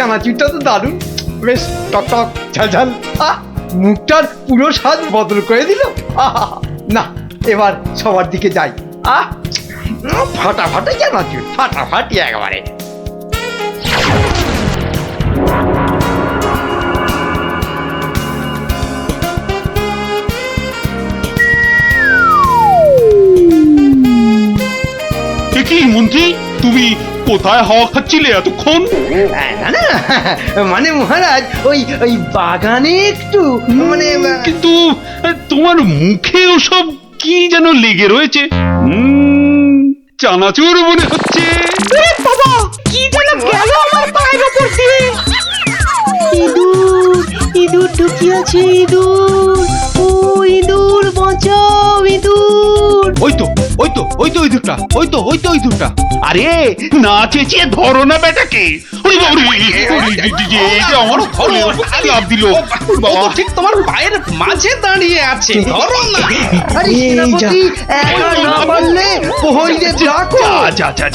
চানাচুরটা তো দারুণ, বেশ টক টক ঝাল ঝাল। মুখটার পুরো স্বাদ বদল করে দিল। না, এবার সবার দিকে যাই। ফাটাফাটি চানাচুর, ফাটাফাটি একেবারে। কি মন্ত্রী, তুমি কোথায় হাওয়া খাচ্ছিলে এতক্ষণ? না না, মানে মহারাজ ওই ওই বাগানে একটু মানে কিন্তু তোমার মুখে ওসব কি যেন লেগে রয়েছে। চানাচুর মনে হচ্ছে। বাবা, কি যেন গেল আমার পায়ের উপর দিয়ে। ইঁদুর, ইঁদুর ঢুকিয়াছে, ইঁদুর। ও ইঁদুর, বাঁচাও ইঁদুর। ওই তো ইঁদুরটা, ওই তো ইঁদুরটা। আরে না চেঁচিয়ে ধরো না বেটাকে। ওরে বাবারে, আমার ফলে লাভ দিল। ঠিক তোমার পায়ের মাঝে দাঁড়িয়ে আছে, ধরো না। আরে সেনাপতি, একা না পারলে প্রহরীদের ডাকো।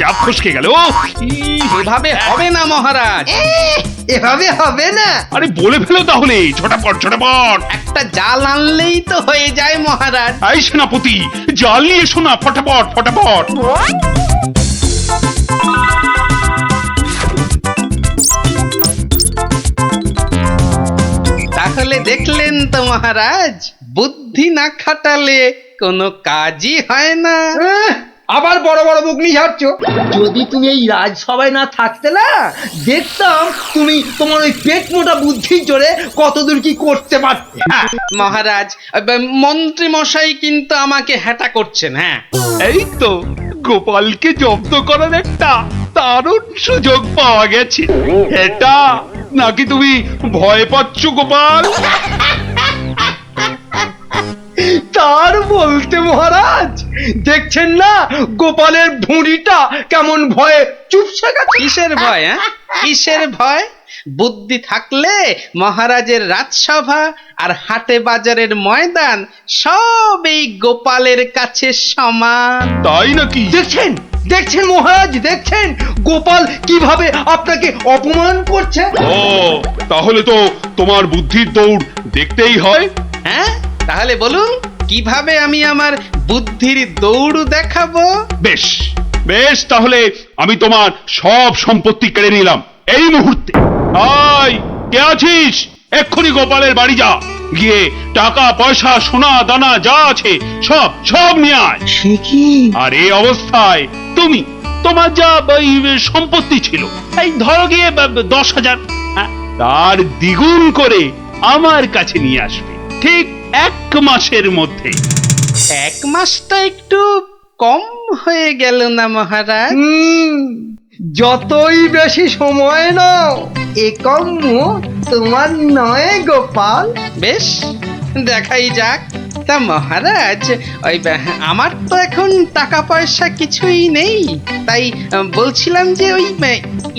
যা ফসকে গেল। এভাবে হবে না মহারাজ। এভাবে হবে না। আরে বলে ফেলো তাহলে, ছোটাপট। একটা জাল আনলেই তো হয়ে যায় মহারাজ। এই সেনাপতি, জাল নিয়ে এসো না, ফটাফট। তাহলে দেখলেন তো মহারাজ, বুদ্ধি না খাটালে কোনো কাজই হয় না। আবার বড় বড় বকনি ঝাড়ছ। যদি তুমি এই রাজসভায় না থাকতে না, দেখতাম তুমি তোমার ওই পেট মোটা বুদ্ধির জোরে কতদূর কি করতে পারতে। মহারাজ, মন্ত্রী মশাই কিন্তু আমাকে হ্যাটা করছেন। হ্যাঁ, এই তো গোপালকে জব্দ করার একটা দারুণ সুযোগ পাওয়া গেছে। এটা নাকি তুমি ভয় পাচ্ছ গোপাল? তার বলতে মহারাজ, দেখছেন না গোপালের ভুঁড়িটা কেমন ভয়ে চুপসে গেছে। কিসের ভয়? কিসের ভয়? বুদ্ধি থাকলে মহারাজের রাজসভা আর হাটে বাজারের ময়দান সব এই গোপালের কাছে সমান। তাই নাকি? দেখছেন মহারাজ, দেখছেন গোপাল কিভাবে আপনাকে অপমান করছে। ও, তাহলে তো তোমার বুদ্ধির দৌড় দেখতেই হয়। হ্যাঁ, তাহলে বলুন কিভাবে আমি আমার বুদ্ধির দৌড় দেখাবো? বেশ, তাহলে আমি তোমার সব সম্পত্তি কেড়ে নিলাম এই মুহূর্তে। আয়, কে আছিস? এক্ষুনি গোপালের বাড়ি যা, গিয়ে টাকা পয়সা সোনা দানা যা আছে সব নিয়ে আয়। সে কি? আর এই অবস্থায় তোমার যা সম্পত্তি ছিল, এই ধরো গিয়ে 10,000, তার দ্বিগুণ করে আমার কাছে নিয়ে আসবে, ঠিক 1 মাসের মধ্যে। 1 মাসটা একটু কম হয়ে গেল না মহারাজ? যতই বেশি সময় নাও, এ কম্য তোমার নয় গোপাল। বেশ, দেখাই যাক। তা মহারাজ, ওই আমার তো এখন টাকা পয়সা কিছুই নেই, তাই বলছিলাম যে ওই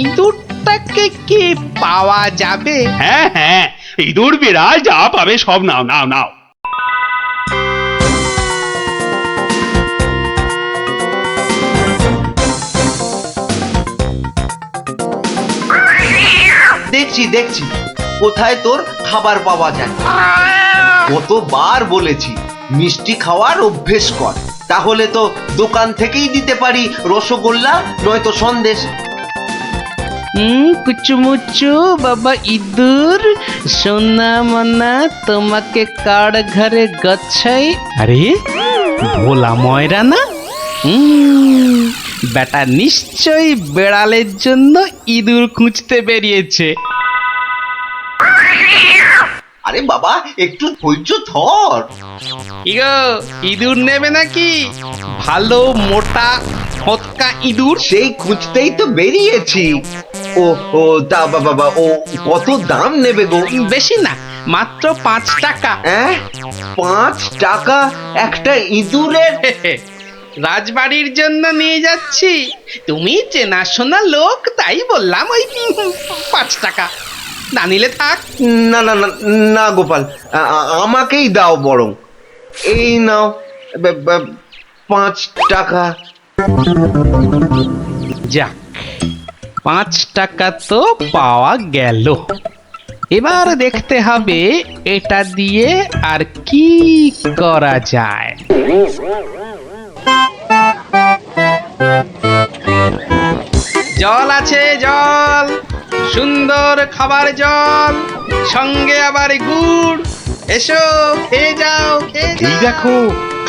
ইঁদুরটাকে কি পাওয়া যাবে? হ্যাঁ, ইঁদুর বিড়াল যা পাবে সব নাও। দেখছি কোথায় তোর খাবার পাওয়া যায়। কতবার বলেছি মিষ্টি খাওয়ার অভ্যেস কর, তাহলে তো দোকান থেকেই দিতে পারি রসগোল্লা নয়তো সন্দেশ। কুচুমুচু বাবা ইঁদুর, সোনা মনা তোমাকে কার ঘরে গচ্ছাই। আরে ভোলা ময়রা না? বেটা নিশ্চয়ই বেড়ালের জন্য ইঁদুর খুঁজতে বেরিয়েছে। আরে বাবা, একটু ধৈর্য ধর। ইগো, ইঁদুর নেবে নাকি? ভালো মোটা হতকা ইঁদুর। সেই খুঁজতেই তো বেরিয়েছি। ও তা বাবা, ও কত দাম নেবে গো? বেশি না, মাত্র 5 টাকা। 5 টাকা একটা ইঁদুরের? রাজবাড়ির জন্য নিয়ে যাচ্ছি, তুমি চেনাশোনা লোক, তাই বললাম ওই 5 টাকা। না নিলে থাক। না গোপাল, আমাকেই দাও বরং। এই নাও 5 টাকা। যাক, 5 টাকা তো পাওয়া গেল। এবার দেখতে হবে এটা দিয়ে আর কি করা যায়। জল আছে, জল, সুন্দর খাবার জল, সঙ্গে আবার গুড়। এসো, খেয়ে যাও, খেয়ে এই যাও। দেখো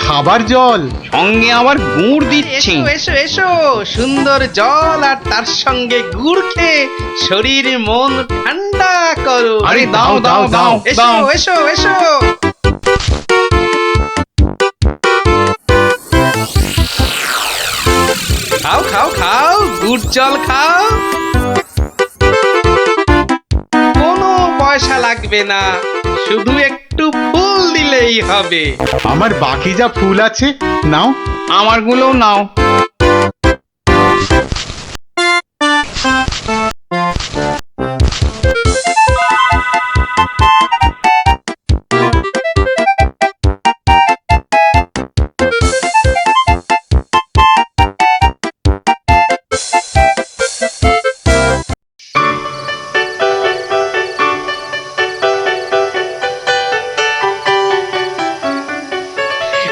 খাবার জল। সঙ্গে আবার গুড় দিচ্ছি। এসো এসো এসো, সুন্দর জল আর তার সঙ্গে গুড় খেয়ে শরীর মন ঠান্ডা করো। আরে দাও দাও দাও এসো দাও। এসো এসো। খাও খাও খাও, গুড় জল খাও। কোনো পয়সা লাগবে না, শুধু একটু ফুল দিলেই হবে। আমার বাকি যা ফুল আছে নাও। আমারগুলো নাও।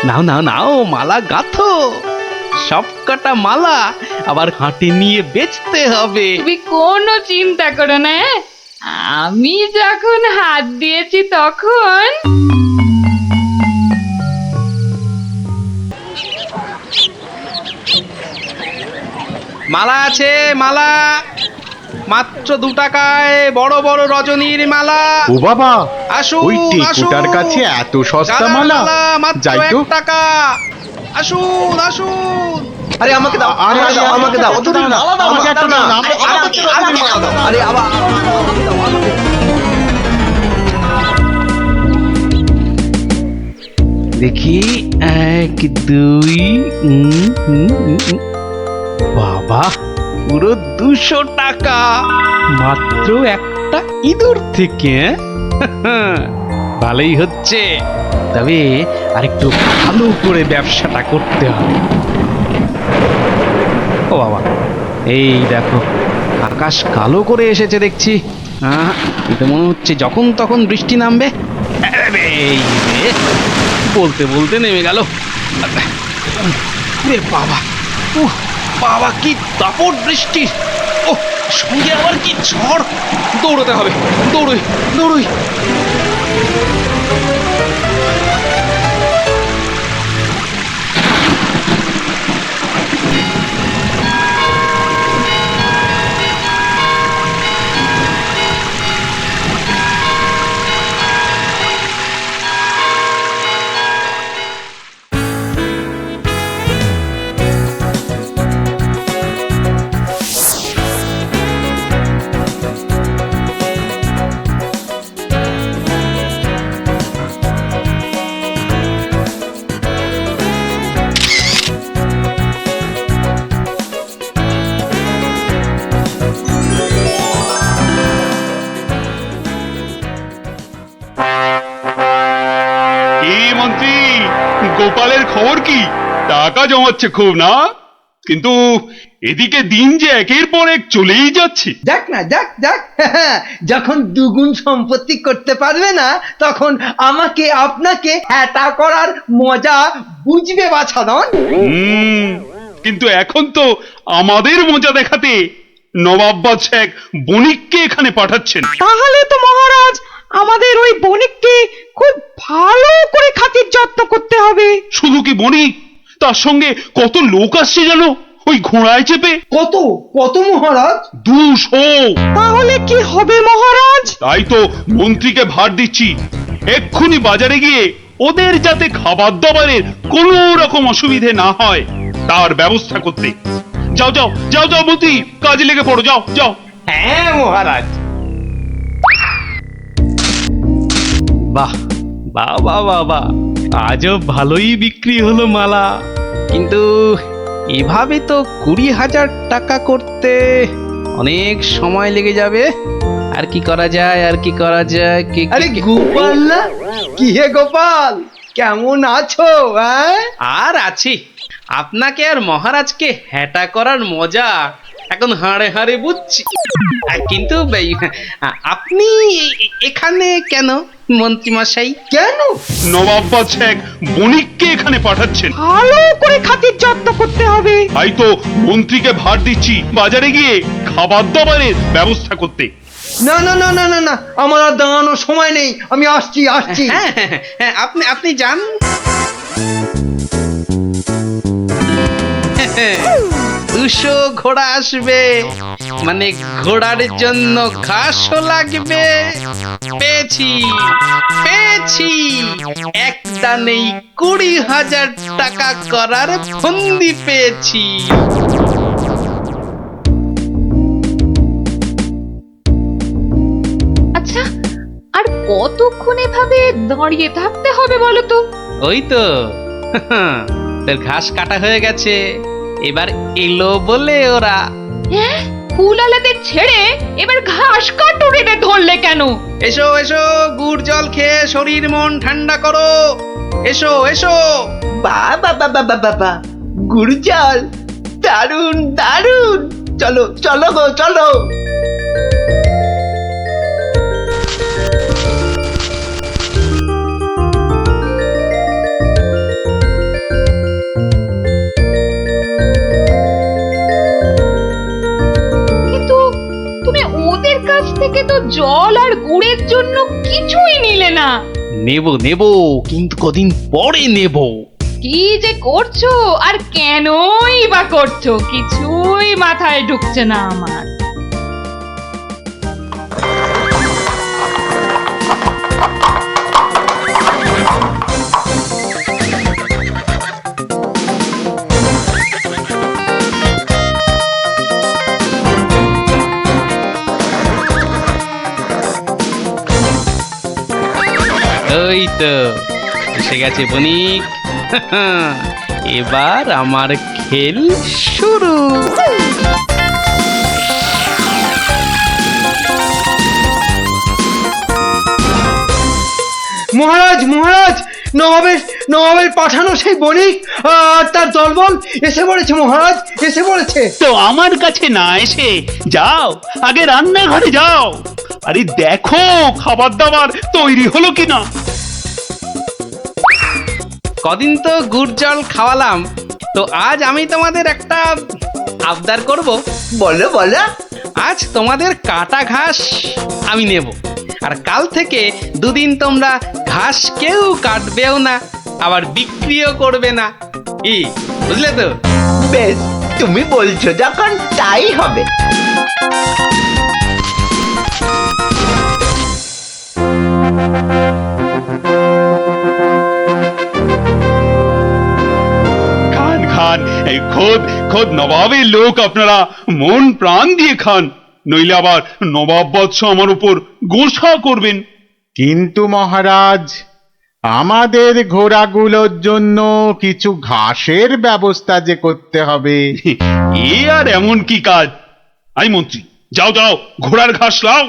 নাও নাও নাও, মালা গাঁথো। সব কটা মালা আবার হাটে নিয়ে বেচতে হবে। তুমি কোনো চিন্তা করো না, হ্যাঁ? আমি যখন হাত দিয়েছি তখন মালা আছে, মালা মাত্র 2 টাকায় বড় বড় রজনীর মালা। ও বাবা, আসুন ওই টেকুটার আসুন। কাছে এত সস্তা গাঁদা মালা। মাত্র যাই তো। 1 টাকা। আসুন আসুন। আরে আমাকে দাও, আরে, আমাকে দাও, আরে, আমাকে দাও। আমাকে দাও না, আমাকে একটা দাও না, আমাকে দাও। আরে আবার আমাকে দাও, আমাকে দাও। দেখি 1 2 বাবা, পুরো 200 টাকা মাত্র একটা ইঁদুর থেকে। ভালোই হচ্ছে, তবে আরেকটু ভালো করে ব্যবসাটা করতে হবে। ও বাবা, এই দেখো আকাশ কালো করে এসেছে দেখছি। এটা মনে হচ্ছে যখন তখন বৃষ্টি নামবে। আরে, এই রে, বলতে বলতে নেমে গেল। রে বাবা, উহ, বাবা কি দাপট বৃষ্টি! ও, সঙ্গে আবার কি ঝড়! দৌড়তে হবে, দৌড়ই দৌড়ই। কি মন্ত্রী, গোপালের খবর কি? টাকা জমাচ্ছে খুব না? কিন্তু এদিকে দিন যে একের পর এক চলেই যাচ্ছে। যাক না, যাক যাক। যখন দুগুণ সম্পত্তি করতে পারবে না, তখন আমাকে আপনাকে হ্যাটা করার মজা বুঝবে বাছাধন। কিন্তু এখন তো আমাদের মজা দেখাতে নবাব বাদশাহ এক বণিককে এখানে পাঠাচ্ছেন। তাহলে তো মহারাজ আমাদের ওই বণিককে খুব ভালো করে খাতির যত্ন করতে হবে। শুধু কি বণিক, তার সঙ্গে কত লোক আসছে জানো, ওই ঘোড়ায় চেপে। কত কত মহারাজ? 200। তাহলে কি হবে মহারাজ? তাই তো মন্ত্রীকে ভার দিচ্ছি, এক্ষুনি বাজারে গিয়ে ওদের যাতে খাবার দাবারের কোনো রকম অসুবিধে না হয় তার ব্যবস্থা করতে। যাও যাও যাও যাও মন্ত্রী, কাজে লেগে পড়ো, যাও যাও। হ্যাঁ মহারাজ। বাহ, বাবা বাবা, আজও ভালোই বিক্রি হলো মালা। কিন্তু এভাবে তো 20,000 টাকা করতে অনেক সময় লেগে যাবে। আর কি করা যায়, আর কি করা যায়? আরে গোপাল না? কি হে গোপাল, কেমন আছো? আর আছি। আপনাকে আর মহারাজকে হ্যাটা করার মজা এখন হাড়ে হাড়ে বুঝছি। কিন্তু আপনি এখানে কেন মন্ত্রী মশাই? কেন? নবাব এক বণিককে এখানে পাঠাচ্ছেন। ভালো করে খাতির যত্ন করতে হবে। তাই তো মন্ত্রীকে ভার দিচ্ছি বাজারে গিয়ে খাবার দাবারের ব্যবস্থা করতে। না না না না না না, আমার আর দাঁড়ানোর সময় নেই, আমি আসছি আসছি। হ্যাঁ হ্যাঁ হ্যাঁ, আপনি যান। 200 ঘোড়া আসবে, মানে ঘোড়ার জন্য ঘাসও লাগবে। পেয়েছি পেয়েছি, এক দানেই 20,000 টাকা করার ফন্দি পেয়েছি। আচ্ছা, আর কতক্ষণ এভাবে দাঁড়িয়ে থাকতে হবে বলো তো? ওই তো তোর ঘাস কাটা হয়ে গেছে, এবার এলো বলে ওরা। হ্যাঁ, ফুলালাদের ছেড়ে এবার ঘাস কাটুরিতে ধরলে কেন? এসো এসো, গুড় জল খেয়ে শরীর মন ঠান্ডা করো। এসো এসো। বাবা বাবা বাবা, গুড় জল, দারুন দারুন, চলো চলো গো চলো। কিন্তু তুমি ওদের কাছ থেকে তো জল আর গুড়ের জন্য কিছুই নিলে না। নেব নেব, কিন্তু কদিন পরে নেব। কি যে করছো আর কেনই বা করছো, কিছুই মাথায় ঢুকছে না আমার। ওই তো এসে গেছে বণিক। এবার আমার খেল শুরু। মহারাজ মহারাজ, নবাবের পাঠানো সেই বণিক আর তার দলবল এসে পড়েছে মহারাজ, এসে পড়েছে। তো আমার কাছে না এসে যাও, আগে রান্নাঘরে যাও। আরে দেখো খাবার দাবার তৈরি হলো কিনা। কদিন তো গুড় জল খাওয়ালাম, তো আজ আমি তোমাদের একটা আবদার করব। বলো বলো। আজ তোমাদের কাটা ঘাস আমি নেব, আর কাল থেকে 2 দিন তোমরা ঘাস কেউ কাটবেও না, আবার বিক্রিও করবে না। কি বুঝলে তো? বেশ, তুমি বলছো যখন তাই হবে। খান খান, এই খোদ নবাবের লোক, আপনারা মন প্রাণ দিয়ে খান, নইলে আবার নবাব বৎস আমার উপর গোসা করবেন। কিন্তু মহারাজ, আমাদের ঘোড়াগুলোর জন্য কিছু ঘাসের ব্যবস্থা যে করতে হবে। এ আর এমন কি কাজ? আই মন্ত্রী, যাও যাও, ঘোড়ার ঘাস লাও।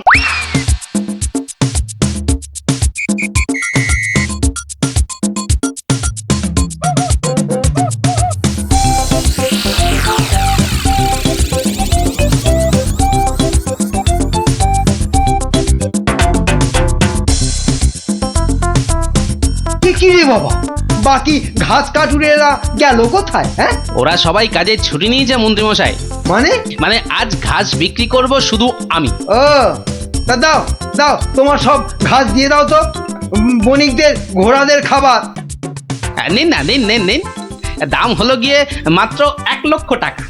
কি রে বাবা, বাকি ঘাস কাটুরেরা গেল কোথায়? হ্যাঁ, ওরা সবাই কাজের ছুটি নিয়েছে মন্ত্রী মশাই। মানে আজ ঘাস বিক্রি করব শুধু আমি। ও, তা দাও দাও, তোমার সব ঘাস দিয়ে দাও তো, বণিকদের ঘোড়াদের খাবার। নিন না, নিন নিন নিন, দাম হলো গিয়ে মাত্র 1 লক্ষ টাকা।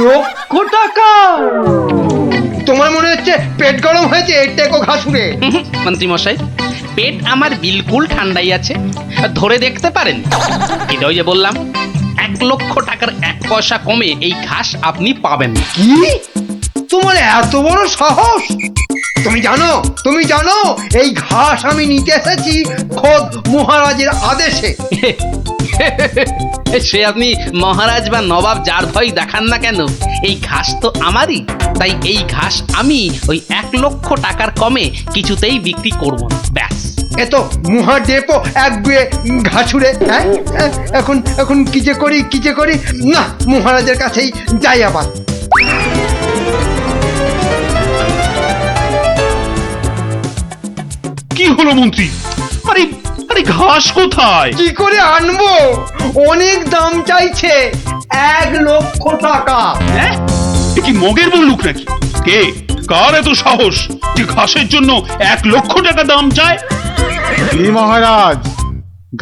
লক্ষ টাকা? তোমার মনে হচ্ছে পেট গরম হয়েছে এর টেকো ঘাসুরে। মন্ত্রী মশাই, পেট আমার বিলকুল ঠান্ডাই আছে, ধরে দেখতে পারেন। কিন্তু ওই যে বললাম, 1 লক্ষ টাকার 1 পয়সা কমে এই ঘাস আপনি পাবেন না। কি? তোমার এত বড় সাহস? তুমি জানো এই ঘাস আমি নিতে এসেছি খোদ মহারাজের আদেশে। সে আপনি মহারাজ বা নবাব যার ভয় দেখান না কেন, এই ঘাস তো আমারই। তাই এই ঘাস আমি ওই 1 লক্ষ টাকার কমে কিছুতেই বিক্রি করব না। ব্যাস। এ তো মহাদেব এক গুয়ে ঘাছুরে। হ্যাঁ এখন এখন কি যে করি না, মহারাজের কাছেই যাই আবার। কি হলো মন্ত্রী? আরে আরে ঘাস কোথায়? কি করে আনবো? অনেক দাম চাইছে, 1,00,000 টাকা। হ্যাঁ? এ কি মগের বললুক নাকি? কে কার এত সাহস যে ঘাসের জন্য 1,00,000 টাকা দাম চায়? কি মহারাজ,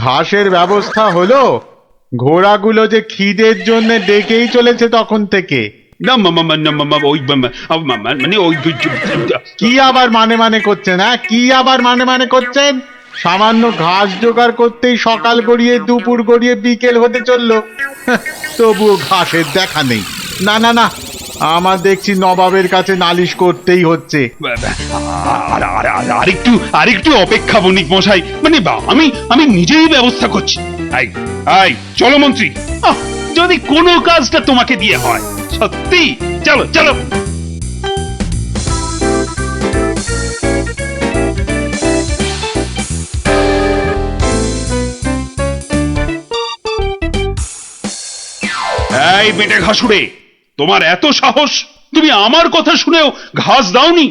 ঘাসের ব্যবস্থা হলো? ঘোড়াগুলো যে খিদের জন্য ডেকেই চলেছে তখন থেকে। না ওই মানে ওই কি আবার মানে করছেন? হ্যাঁ, কি আবার মানে করছেন? সামান্য ঘাস জোগাড় করতেই সকাল গড়িয়ে দুপুর গড়িয়ে বিকেল হতে চললো, তবুও ঘাসের দেখা নেই। না না না, আমার দেখছি নবাবের কাছে নালিশ করতেই হচ্ছে। আরেকটু অপেক্ষা বণিক মশাই, মানে আমি নিজেই ব্যবস্থা করছি। আই চলো মন্ত্রী, যদি কোনো কাজটা তোমাকে দিয়ে হয়, সত্যি চলো চলো। এই বেটে ঘাসুড়ে, তোমার এত সাহস, তুমি আমার কথা শুনেও ঘাস দাওনি?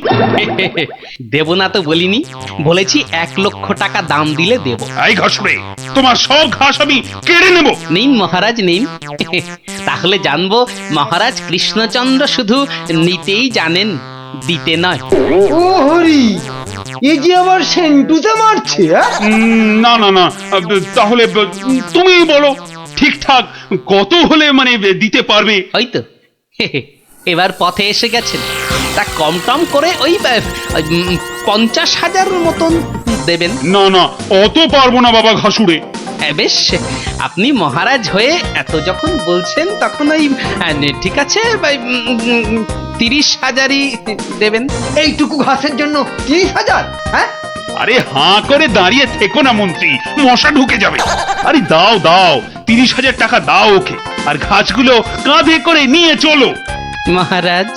দেব না তো বলিনি, বলেছি 1,00,000 টাকা দাম দিলে দেব। এই ঘাসুড়ে, তোমার সব ঘাস আমি কেড়ে নেব। নিন মহারাজ নিন। তাহলে জানবো মহারাজ কৃষ্ণচন্দ্র শুধু নিতেই জানেন, দিতে নয়। ও হরি, এ যে আবার সেন্টুতে মারছে। না না না, তাহলে তুমি বলো ঠিকঠাক কত হলে মানে দিতে পারবে? ওই তো এবার পথে এসে গেছেন, তা কম টম করে ওই 50,000 মতন দেবেন। না না, অত পারবো না বাবা ঘাসুড়ে। বেশ, আপনি মহারাজ হয়ে এত যখন বলছেন তখন ওই ঠিক আছে 30,000ই দেবেন। এইটুকু ঘাসের জন্য 30,000? হ্যাঁ, আরে হাঁ করে দাঁড়িয়ে থেকো না মন্ত্রী, মশা ঢুকে যাবে। আরে দাও দাও, 30,000 টাকা দাও ওকে, আর ঘাসগুলো কাঁধে করে নিয়ে চলো। মহারাজ,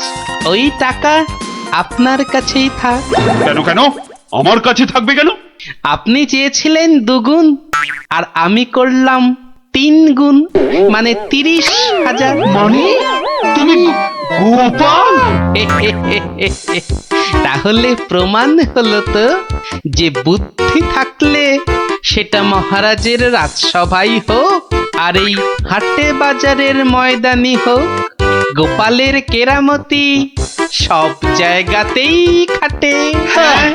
ওই টাকা আপনার কাছেই থাক। কেন কেন আমার কাছে থাকবে কেন? আপনি চেয়েছিলেন 2 গুণ, আর আমি করলাম 3 গুণ, মানে 30,000। মানে তুমি গোপাল? তাহলে প্রমাণ হলো তো যে বুদ্ধি থাকলে সেটা মহারাজের রাজসভাই হোক আর এই হাটে বাজারের ময়দানি হোক, গোপালের কেরামতি সব জায়গাতেই খাটে। হ্যাঁ,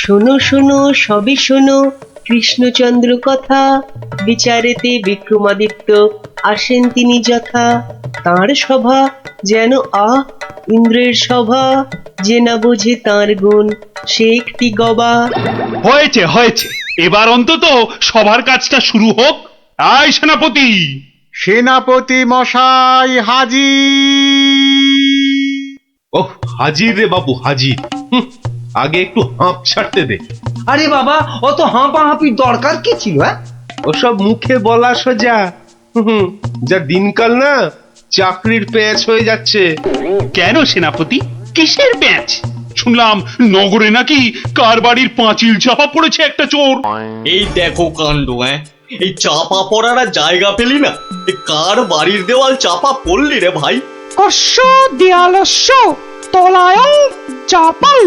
শোনো শোনো সবই শোনো কৃষ্ণচন্দ্র কথা, বিচারেতে বিক্রমাদিত্য আসেন তিনি যথা। তাঁর সভা যেন ইন্দ্রের সভা, যে না বোঝে তাঁর গুণ সে একটি গবা। হয়েছে হয়েছে, এবার অন্তত সবার কাজটা শুরু হোক। আয় সেনাপতি। সেনাপতি মশাই হাজির। ওহ, হাজির রে বাবু, হাজির। আগে একটু হাঁপ ছাড়তে দে। আরে বাবা, অত হাঁপাহাঁপির দরকার কি ছিল? ওসব মুখে বলা সোজা। যা দিনকাল না, চাকরির প্যাঁচ হয়ে যাচ্ছে। কেন সেনাপতি, কিসের প্যাঁচ? শুনলাম নগরে নাকি কার বাড়ির পাঁচিল চাপা পড়েছে একটা চোর। এই দেখো কাণ্ড, এই চাপা পড়ার আর জায়গা পেলি না? এ কার বাড়ির দেওয়াল চাপা পড়লি রে ভাই? কস্য দেয়ালস্য তলায়ং চাপাং।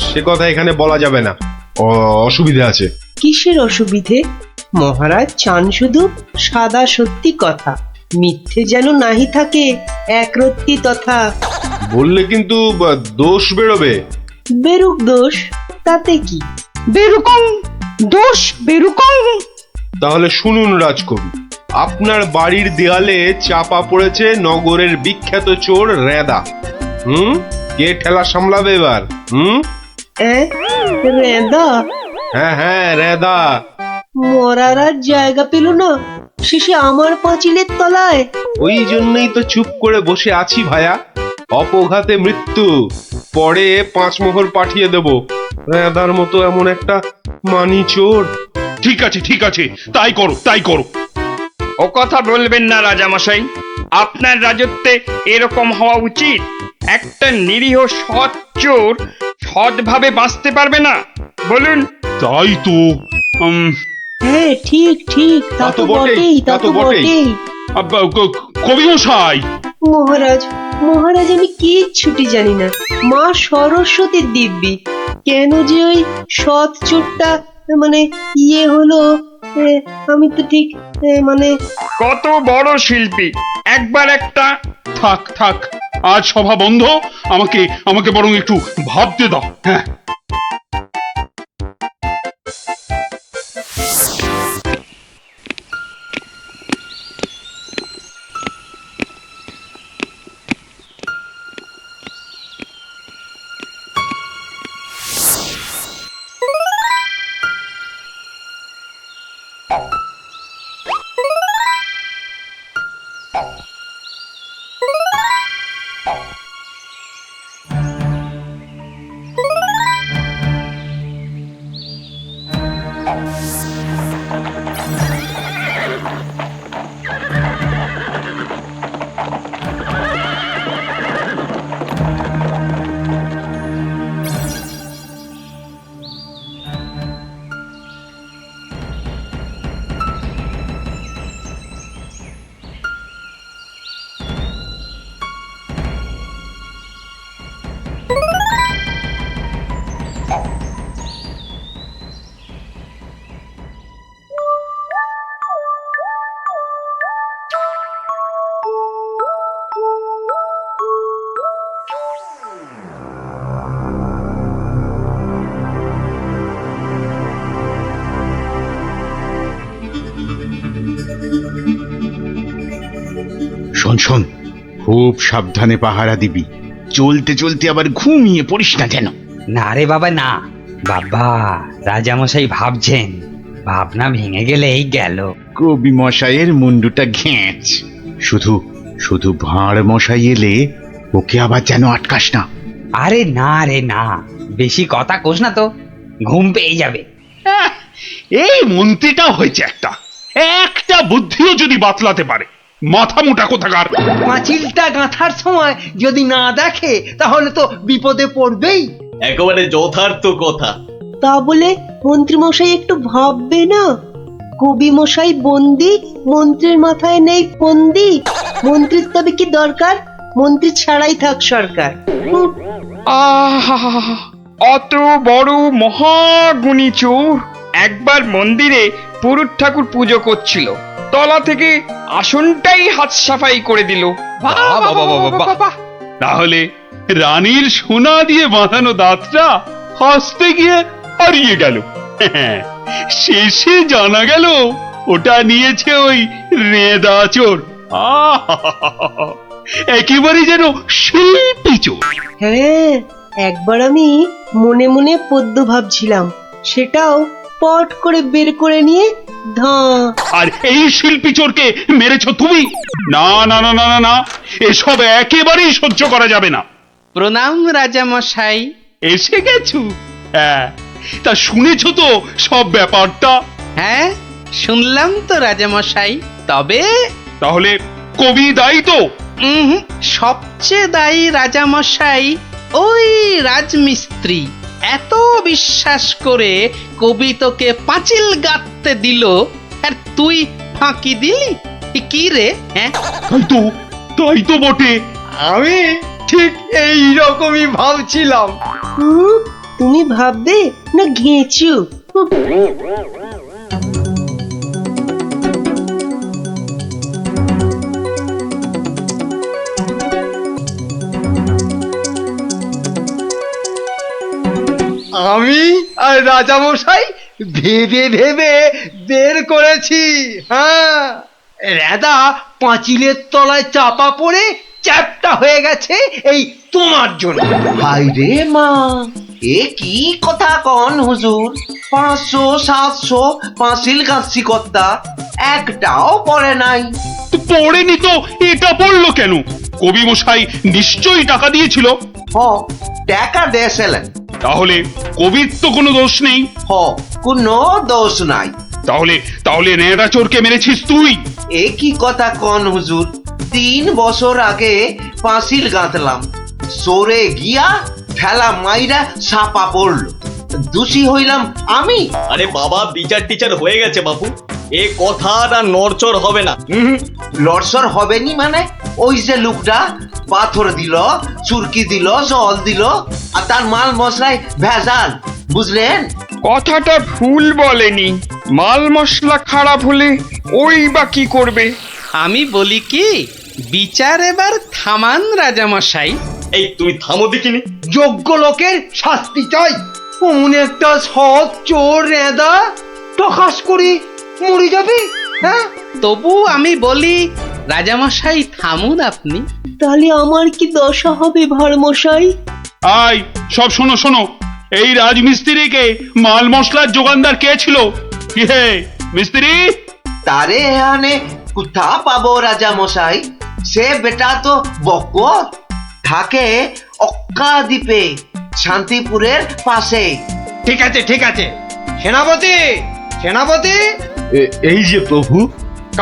সে কথা এখানে বলা যাবে না, অসুবিধা আছে। কিসের অসুবিধে? মহারাজ চান শুধু সাদা সত্যি কথা, মিথ্যে যেন নাহি থাকে একরত্তি তথা। বললে কিন্তু দোষ বেরোবে। বেরুক দোষ, তাতে কি? বেরুকং দোষ বেরুকং। তাহলে শুনুন রাজকবি, আপনার বাড়ির দেয়ালে চাপা পড়েছে নগরের বিখ্যাত চোর রেদা। কে ঠেলা সামলাবে এবার? রেদা? হ্যাঁ হ্যাঁ, রেদা। মরার আর জায়গা পেল না, শেষে আমার পাঁচিলের তলায়। ওই জন্যই তো চুপ করে বসে আছি ভায়া। অপঘাতে মৃত্যু, পরে 5 মোহর পাঠিয়ে দেব। রেদার মতো এমন একটা মানি চোর। ঠিক আছে ঠিক আছে, তাই করো তাই করো। ও কথা বলবেন না রাজামশাই, আপনার রাজত্বে এরকম হওয়া উচিত। একটা নিরীহ সৎ চোর সৎভাবে বাঁচতে পারবে না, বলুন? তাই তো। হ্যাঁ ঠিক ঠিক, তা তো বটেই, তা তো বটেই। কবি মশাই। মহারাজ, মহারাজ আমি কিচ্ছুটি জানি না। মা সরস্বতীর দিব্যি, কেন যে ওই সৎ চোরটা মানে ইয়ে হলো, আমি তো ঠিক মানে। কত বড় শিল্পী, একবার একটা। থাক থাক, আজ সভা বন্ধ। আমাকে আমাকে বরং একটু ভাবতে দাও। হ্যাঁ, শোন শোন, খুব সাবধানে পাহারা দিবি। চলতে চলতে আবার ঘুমিয়ে পড়িস না যেন। না রে বাবা না, বাবা রাজামশাই ভাবছেন, ভাবনা ভেঙে গেলেই গেল। কবি মশাইয়ের মুন্ডুটা ঘেঁচ। শুধু শুধু ভাঁড় মশাই এলে ওকে আবার যেন আটকাস না। আরে না রে না, বেশি কথা কোস না তো, ঘুম পেয়ে যাবে। এই মন্ত্রীটা হয়েছে একটা একটা বুদ্ধিও যদি বাতলাতে পারে, মাথা মোটা কোথাকার। পাঁচিলটা গাঁথার সময় যদি না দেখে তাহলে তো বিপদে পড়বেই। একেবারে যথার্থ কথা। তা বলে মন্ত্রী মশাই একটু ভাববে না? কবি মশাই বন্দি, মন্ত্রীর মাথায় নেই ফন্দি। মন্ত্রীর তবে কি দরকার? মন্ত্রী ছাড়াই থাক সরকার। আহা, অত বড় মহাগুণী চোর একবার মন্দিরে পুরুত ঠাকুর পুজো করছিল, তলা থেকে আসনটাই হাত সাফাই করে দিল। তাহলে রানীর সোনা দিয়ে বাঁধানো দাঁতটা হাসতে গিয়ে হারিয়ে গেল। শেষে জানা গেল ওটা নিয়েছে ওই রেদা চোর। একেবারে যেন শিল্পী চোর। হ্যাঁ, একবার আমি মনে মনে পদ্য ভাবছিলাম, সেটাও পট করে বের করে নিয়ে ধাঁ। আর এই শিল্পী চোরকে মেরেছ তুমি? না না না না না না, এসব একেবারেই সহ্য করা যাবে না। প্রণাম রাজামশাই। এসে গেছো? হ্যাঁ, তা শুনেছ তো সব ব্যাপারটা? হ্যাঁ, শুনলাম তো রাজামশাই। তবে তাহলে কবি দায়ী তো? সবচেয়ে দায়ী রাজামশাই ওই রাজমিস্ত্রি। এত বিশ্বাস করে কবি তোকে পাঁচিল গাঁথতে দিল, আর তুই ফাঁকি দিলি। কি রে? হ্যাঁ, তাই তো বটে। আমি ঠিক এই রকমই ভাবছিলাম। তুমি ভাববে না ঘেঁচু? আমি আর রাজামশাই ভেবে ভেবে বের করেছি। হ্যাঁ, রেদা পাঁচিলের তলায় চাপা পড়ে চ্যাপটা হয়ে গেছে এই তোমার জন্য। হাই রে মা, এ কি কথা কন হুজুর? 500 700 পাঁচিল গাঁথছি কর্তা, একটাও পড়ে নাই। তো পড়েনি তো এটা পড়লো কেন? কবি মশাই নিশ্চয়ই টাকা দিয়েছিল। হ, টাকা দিয়েছিলেন। তাহলে কবির তো কোনো দোষ নেই। হ, কোনো দোষ নাই। তাহলে তাহলে নেড়া চোরকে মেরেছিস তুই? এ কি কথা কন হুজুর? 3 বছর আগে পাঁচিল গাঁথলাম, সরে গিয়া ঠেলা মাইরা সাপা পড়ল, দোষী হইলাম আমি। আরে বাবা, বিচার টিচার হয়ে গেছে বাপু, এ কথা আর নড়চড় হবে না। লড়সর হবে নি মানে? ওই যে লোকটা পাথর দিল, চুরকি দিল, জল দিল, আর তার মাল মশলায় ভেজাল, বুঝলেন? কথাটা ভুল বলেনি। মাল মশলা খারাপ হলে ওই বা কি করবে? আমি বলি কি, বিচার এবার থামান রাজামশাই। এই তুমি থামো দেখিনি। যোগ্য লোকের শাস্তি চাই। অমন একটা সৎ চোর রেদা টকাস করে মরে যাবে। হ্যাঁ, তবু আমি বলি রাজামশাই থামুন আপনি। তাহলে আমার কি দশা হবে ভারমশাই? আয় সব শোনো শোনো, এই রাজমিস্ত্রিকে মাল মশলার যোগানদার কে ছিল? কি হে মিস্ত্রি? তারে এখানে কোথা পাবো রাজা মশাই? সে বেটা তো বকর, থাকে অক্কা দ্বীপে, শান্তিপুরের পাশে। ঠিক আছে ঠিক আছে। সেনাপতি, সেনাপতি, এই যে প্রভু।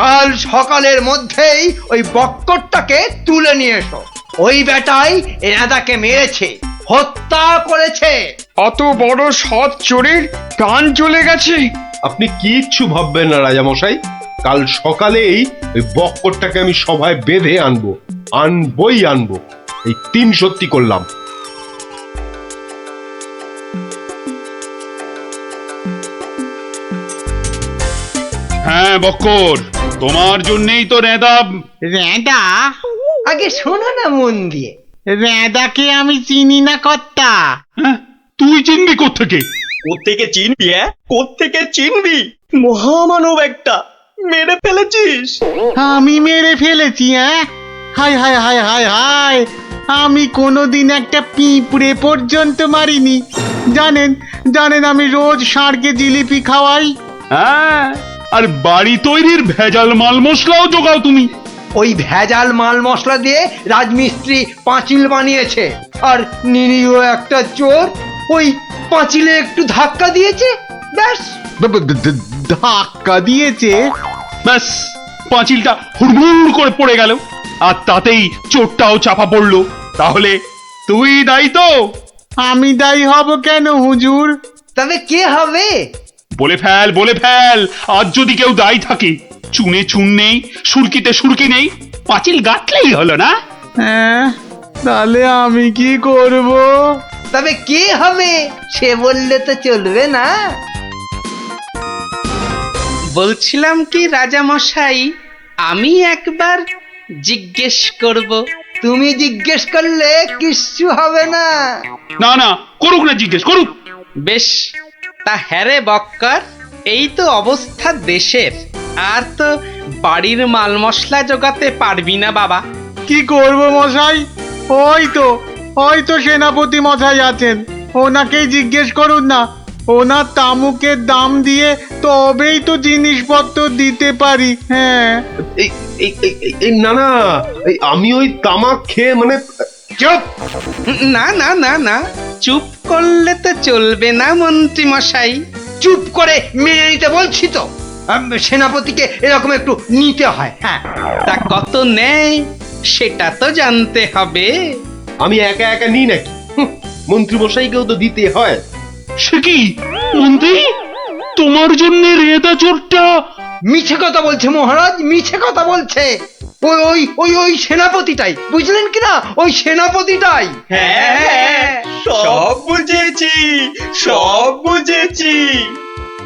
কাল সকালের মধ্যেই ওই বক্করটাকে তুলে নিয়ে এসো। ওই বেটাই রেদাকে মেরেছে, হত্যা করেছে। অত বড় সৎ চোরের প্রাণ চলে গেছে? আপনি কিচ্ছু ভাববেন না রাজামশাই, কাল সকালেই ওই বক্করটাকে আমি সভায় বেঁধে আনবো, আনবই আনবো। এই 3 সত্যি করলাম। হ্যাঁ বক্কর, তোমার জন্যই তো নেদা। রেঁদা? আগে শোনো না মন দিয়ে। রেঁদাকে আমি চিনি না কর্তা। হ্যাঁ, তুই চিনবি কোত্থেকে? কোত্থেকে চিনবি? কোত্থেকে চিনবি? মহামানব একটা, মেরে ফেলেছিস। আমি মেরে ফেলেছি? হ্যাঁ, হায় হায় হায় হায় হায়, আমি কোনোদিন একটা পিঁপড়ে পর্যন্ত মারিনি। জানেন জানেন, আমি রোজ ষাঁড়কে জিলিপি খাওয়াই। হ্যাঁ, আর বাড়ি তৈরির ভেজাল মাল মশলাও জোগাও তুমি। ওই ভেজাল মাল মশলা দিয়ে রাজমিস্ত্রি পাঁচিল বানিয়েছে, আর নিরীহ একটা চোর ওই পাঁচিলে একটু ধাক্কা দিয়েছে, ব্যাস। ধাক্কা দিয়েছে? ব্যাস, পাঁচিলটা হুড়মুড় করে পড়ে গেল, আর তাতেই চোরটাও চাপা পড়লো। তাহলে তুই দায়ী তো? আমি দায়ী হব কেন হুজুর? তবে কে হবে? বলে ফেল, বলে ফেল। আজ যদি কেউ দায়ী থাকে, চুনে চুন নেই, সুরকিতে সুরকি নেই, পাঁচিল গাঁথলেই হলো না? হ্যাঁ, তাহলে আমি কি করব? তবে কে হবে সে বললে তো চলবে না। বলছিলাম কি রাজামশাই, আমি একবার জিজ্ঞেস করব। তুমি জিজ্ঞেস করলে কিচ্ছু হবে না। না না, করুক না, জিজ্ঞেস করুক। বেশ, তা হ্যারে বক্কর, এই তো অবস্থা দেশের, আর তো বাড়ির মাল মশলা জোগাতে পারবি না বাবা। কি করব মশাই? ওই তো সেনাপতি মশাই আছেন, ওনাকেই জিজ্ঞেস করুন না, ওনার তামুকের দাম দিয়ে তবেই তো জিনিসপত্র দিতে পারি। হ্যাঁ, না না, আমি ওই তামাক খেয়ে মানে চুপ! না না না না, চুপ করলে তো চলবে না মন্ত্রী মশাই। চুপ করে মেনে নিতে বলছি তো। সেনাপতিকে এরকম একটু নিতে হয়। হ্যাঁ, তা কত নেয় সেটা তো জানতে হবে। আমি একা একা নিই নাকি? মন্ত্রী মশাইকেও তো দিতে হয়। সে কি মন্ত্রী, তোমার জন্য রেদা চোরটা? মিছে কথা বলছে মহারাজ, মিছে কথা বলছে। ওই ওই ওই ওই সেনাপতিটাই, বুঝলেন কিনা, ওই সেনাপতিটাই। হ্যাঁ, সব বুঝেছি, সব বুঝেছি।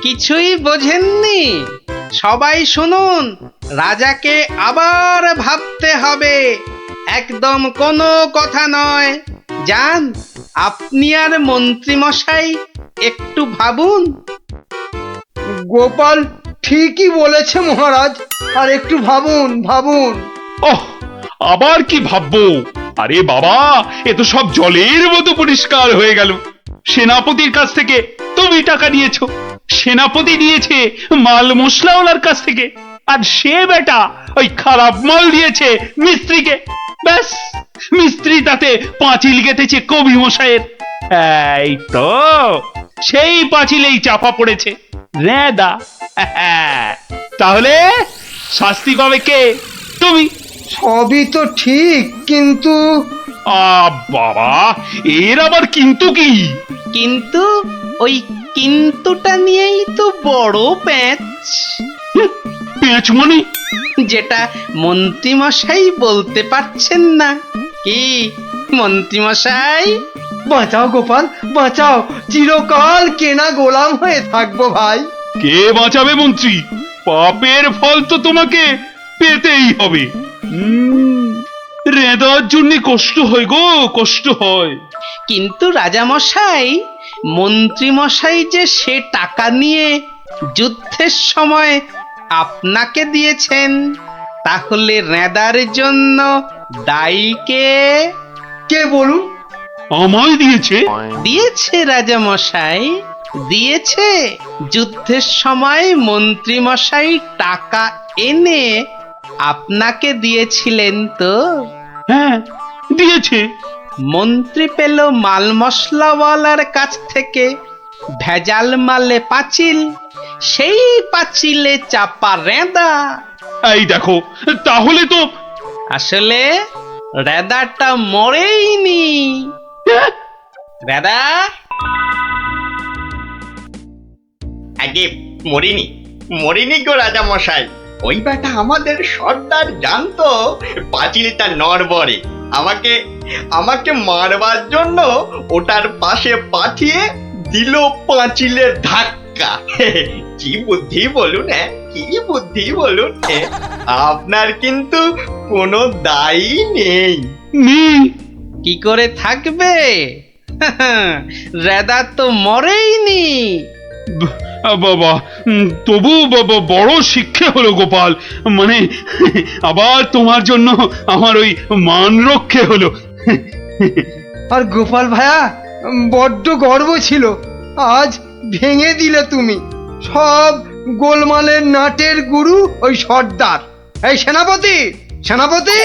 কিছুই বোঝেননি? সবাই শুনুন, রাজাকে আবার ভাবতে হবে, একদম কোনো কথা নয়। যান, আপনি আর মন্ত্রী মশাই একটু ভাবুন। গোপাল ঠিকই বলেছে মহারাজ, আর একটু ভাবুন ভাবুন। ওহ, আবার কি ভাববো? আরে বাবা, এ তো সব জলের মতো পরিষ্কার হয়ে গেল। সেনাপতির কাছ থেকে তুমি টাকা নিয়েছো, সেনাপতি নিয়েছে মাল মশলাওয়ালার কাছ থেকে, আর সে বেটা ওই খারাপ মাল দিয়েছে মিস্ত্রিকে। ব্যাস, মিস্ত্রি তাতে পাঁচিল গেঁথেছে কবি মশাইয়ের। এই তো সেই পাঁচিলেই চাপা পড়েছে রেদা। তাহলে শাস্তি পাবে কে? তুমি। সবই তো ঠিক, কিন্তু বাবা, এর আবার কিন্তু কি? কিন্তু ওই কিন্তুটা নিয়েই তো বড় প্যাঁচ। পেঁচ মানে? যেটা মন্ত্রী মশাই বলতে পারছেন না। কি মন্ত্রী মশাই? বাঁচাও গোপাল, বাঁচাও, চিরকাল কেনা গোলাম হয়ে থাকবো ভাই। কে বাঁচাবে মন্ত্রী? পাপের ফল তো তোমাকে পেতেই হবে। রেদার জন্য কষ্ট হয় গো, কষ্ট হয়। কিন্তু রাজা মশাই, মন্ত্রী মশাই যে সে টাকা নিয়ে যুদ্ধের সময় আপনাকে দিয়েছেন, তাহলে রেদার জন্য দায়ী কে? কে বলুন? আমায় দিয়েছে? দিয়েছে রাজা মশাই, দিয়েছে। যুদ্ধের সময় মন্ত্রী মশাই টাকা এনে আপনাকে দিয়েছিলেন তো? হ্যাঁ, দিয়েছে। মন্ত্রী পেল মাল মশলাওয়ালার কাছ থেকে ভেজাল মালে পাঁচিল, সেই পাঁচিলে চাপা রেদা। এই দেখো, তাহলে তো আসলে রেদাটা মরেইনি। রেদা আগে মরিনি, মরিনি গো রাজা মশাই। ওই বেটা আমাদের সর্দার জানতো পাঁচিলটা নড়বড়ে, আমাকে আমাকে মারবার জন্য ওটার পাশে পাঠিয়ে দিল পাঁচিলের ধাক্কা। কি বুদ্ধি বলুন, হ্যাঁ, কি বুদ্ধি বলুন। আপনার কিন্তু কোনো দায়ী নেই। কি করে থাকবে? রেদা তো মরেইনি। বাবা, তবু বাবা বড় শিক্ষা হলো গোপাল। মানে আবার তোমার জন্য আমার ওই মান রক্ষে হলো। আর গোপাল ভাইয়া, বড্ড গর্ব ছিল, আজ ভেঙে দিলে তুমি। সব গোলমালের নাটের গুরু ওই সর্দার। এই সেনাপতি, সেনাপতি!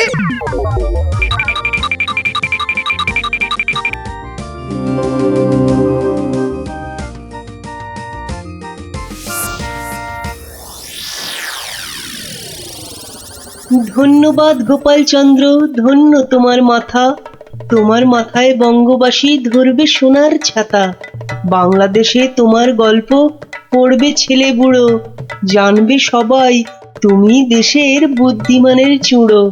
ধন্যবাদ গোপালচন্দ্র, ধন্য তোমার মাথা। তোমার মাথায় বঙ্গবাসী ধরবে সোনার ছাতা। বাংলাদেশে তোমার গল্প পড়বে ছেলে বুড়ো, জানবে সবাই তুমি দেশের বুদ্ধিমানের চূড়ো।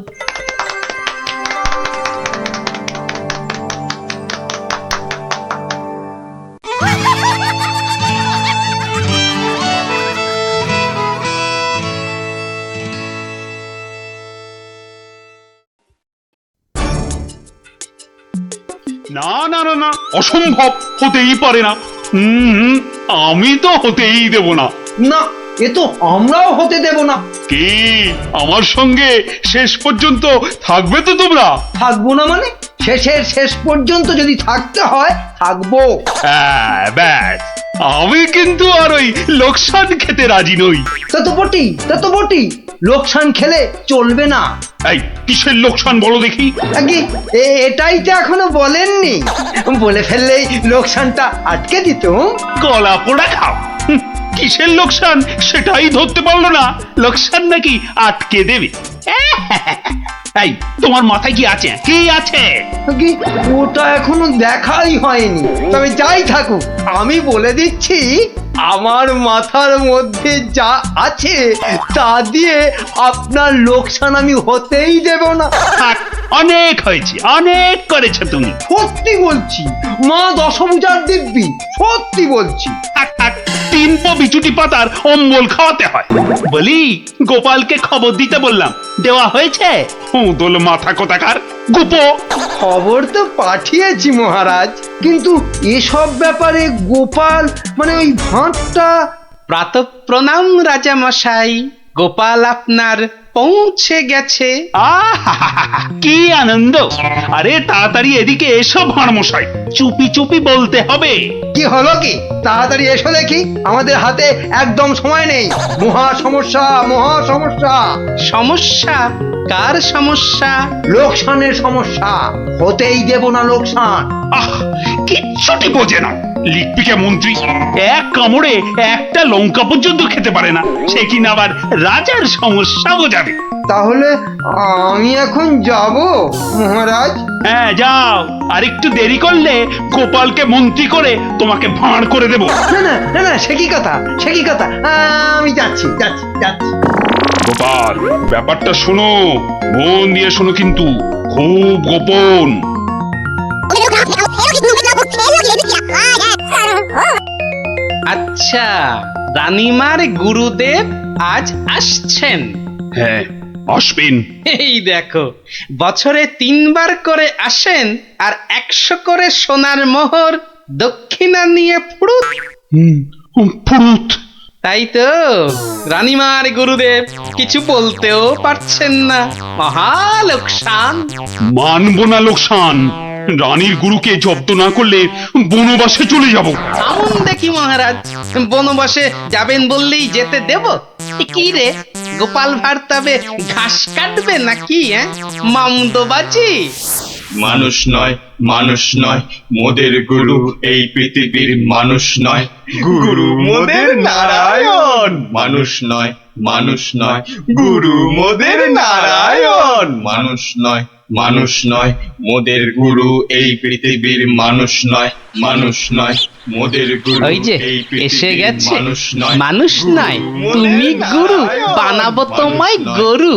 না না না না, অসম্ভব, হতেই পারে না। আমি তো হতেই দেব না। না, এ তো আমরাও হতে দেব না। কি আমার সঙ্গে শেষ পর্যন্ত থাকবে তো তোমরা? থাকবো না মানে? শেষের শেষ পর্যন্ত যদি থাকতে হয় থাকবো। হ্যাঁ, ব্যাস, আমি কিন্তু আর ওই লোকসান খেতে রাজি নই। তা তো বটি লোকসান খেলে চলবে না। এই কিসের লোকসান বলো দেখি? আগে এটাই তো এখনো বলেননি, বলে ফেললেই লোকসানটা আটকে দিত। গলা পোড়া খাও। কিসের লোকসান সেটাই ধরতে পারলো না, লোকসান নাকি আটকে দেবে। এই তোমার মাথায় কি আছে? কি আছে? আগে ওটা এখনো দেখাই হয়নি, তবে যাই থাকুক আমি বলে দিচ্ছি, আমার মাথার মধ্যে যা আছে তা দিয়ে আপনার লোকসান আমি হতেই দেব না। থাক, অনেক হয়েছে, অনেক করেছো তুমি। সত্যি বলছি, মা দশভুজার দিব্যি, সত্যি বলছি। থাক থাক, 3 বিচুটি পাতার অম্বল খাওয়াতে হয়। বলি গোপালকে খবর দিতে বললাম, দেওয়া হয়েছে? দোল মাথা কোথাকার গোপো। খবর তো পাঠিয়েছি মহারাজ, কিন্তু এসব ব্যাপারে গোপাল মানে ওই ভাঁটটা। প্রাতঃপ্রণাম রাজা মশাই, গোপাল আপনার পৌঁছে গেছে। আহা, কি আনন্দ! আরে তাড়াতাড়ি এদিকে এসো ভাঁড়মশাই, চুপি চুপি বলতে হবে। কি হলো কি? তাড়াতাড়ি এসো দেখি, আমাদের হাতে একদম সময় নেই। মহা সমস্যা, মহা সমস্যা। সমস্যা? কার সমস্যা? লোকসানের সমস্যা, হতেই দেব না লোকসান। আহ, কিচ্ছুটি বোঝে না। লিখপিকা মন্ত্রী এক কামড়ে একটা লঙ্কা পর্যন্ত খেতে পারে না, সে কিনা আবার রাজার সমস্যা বোঝাবে। তাহলে আমি এখন যাব মহারাজ? হ্যাঁ যাও, আর একটু দেরি করলে গোপালকে মন্ত্রী করে তোমাকে ভাঁড় করে দেব। না সে কি কথা, সে কি কথা, আমি যাচ্ছি যাচ্ছি যাচ্ছি। গোপাল, ব্যাপারটা শোনো, মন দিয়ে শোনো, কিন্তু খুব গোপন। আচ্ছা, রানীমার গুরুদেব আজ আসছেন? হ্যাঁ, আসবেন। এই দেখো, বছরে 3 বার করে আসেন, আর 100 করে সোনার মোহর দক্ষিণা নিয়ে ফুরুত। ফুরুত? তাই তো, রানীমার গুরুদেব কিছু বলতেও পারছেন না। মহা লোকসান। মানব না লোকসান। রানীর গুরুকে জব্দ না করলে বনবাসে চলে যাব। আমন দেখি মহারাজ, বনবাসে যাবেন বললেই যেতে দেব? কি রে, গোপাল ভাঁড় তবে ঘাস কাটবে নাকি? মামদোবাজি। মানুষ নয়, মানুষ নয়, মোদের গুরু এই পৃথিবীর মানুষ নয়। গুরু মোদের নারায়ণ। মানুষ নয়, মানুষ নয়, গুরু মোদের নারায়ণ। মানুষ নয়, মানুষ নয়, মোদের গুরু এই পৃথিবীর মানুষ নয়। মানুষ নয়, মোদের গুরু ওই যে এই এসে পৃথিবীর গেছে। মানুষ নয়। মানুষ নয়, তুমি গুরু, বানাবো তোমায় গরু।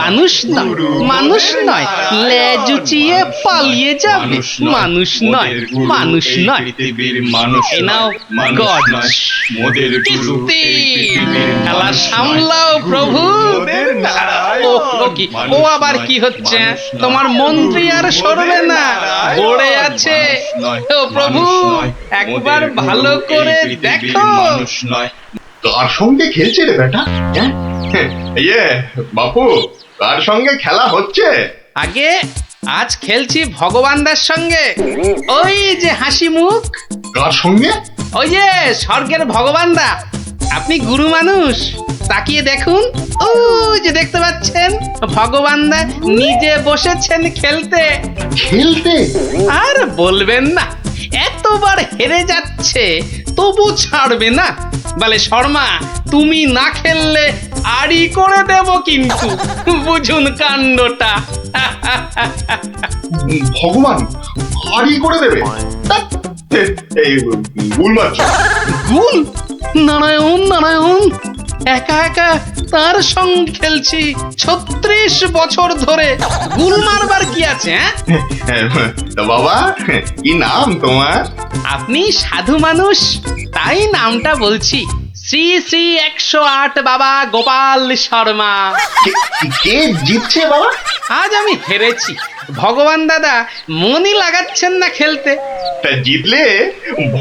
মানুষ নয়, মানুষ নয়, লেজ উঁচিয়ে পালিয়ে যাবে। মানুষ নয়, মানুষ নয়, পৃথিবীর মানুষ এ নাও নয়। গজ। মানুষ নয়, মোদের গুরু কিস্তি। এই পৃথিবীর খেলা মানুষ সামলাও নয়। প্রভু। মোদের নারায়ণ। ও কি, ও মানুষ আবার নয়, কি হচ্ছে? মানুষ নয়। তোমার মন্ত্রী আর সরবে না, নারায়ণ। পড়ে আছে। মানুষ নয়, ও প্রভু, মানুষ নয়, একবার মোদের গুরু ভালো এই করে পৃথিবীর দেখো। মানুষ নয়। কার সঙ্গে খেলছে রে বেটা? ইয়ে বাপু, কার সঙ্গে খেলা হচ্ছে? আগে আজ খেলছি ভগবানদার সঙ্গে। ওই যে হাসি মুখ, কার সঙ্গে? ওই যে স্বর্গের ভগবানদা। আপনি গুরু মানুষ, তাকিয়ে দেখুন, ও যে দেখতে পাচ্ছেন, ভগবানদা নিজে বসেছেন খেলতে। খেলতে? আর বলবেন না, এতবার হেরে যাচ্ছে তবু ছাড়বে না। বলে শর্মা, তুমি না খেললে আড়ি করে দেব কিন্তু, বুঝুন কাণ্ডটা। ভগবান হারি করে দেবে? ধ্যাৎ, এই গুল মারছ। গুল? নারায়ণ নারায়ণ, একা একা তার সঙ্গে খেলছি 36 বছর ধরে। গুল মারবার কি আছে? তা বাবা, কি নাম তোমার? আপনি সাধু মানুষ, তাই নামটা বলছি। শ্রী শ্রী 108 বাবা গোপাল শর্মা। কে জিতছে বাবা? আজ আমি হেরেছি। ভগবান দাদা মনই লাগাচ্ছেন না খেলতে। তা জিতলে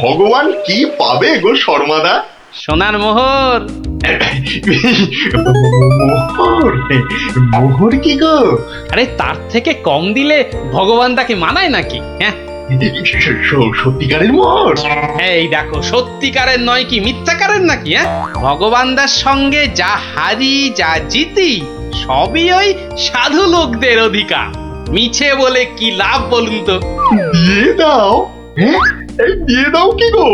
ভগবান কি পাবে গো শর্মাদা? সোনার মোহর। মোহর? মোহর কি গো? আরে তার থেকে কম দিলে ভগবান তাকে মানায় নাকি? সত্যিকারের মোহর? এই দেখো, সত্যিকারের নয় কি মিথ্যাকারের নাকি? হ্যাঁ, ভগবানদার সঙ্গে যা হারি যা জিতি সবই ওই সাধু লোকদের অধিকার। মিছে বলে কি লাভ বলুন তো? দিয়ে দাও। হ্যাঁ, এই দিয়ে দাও কি গো?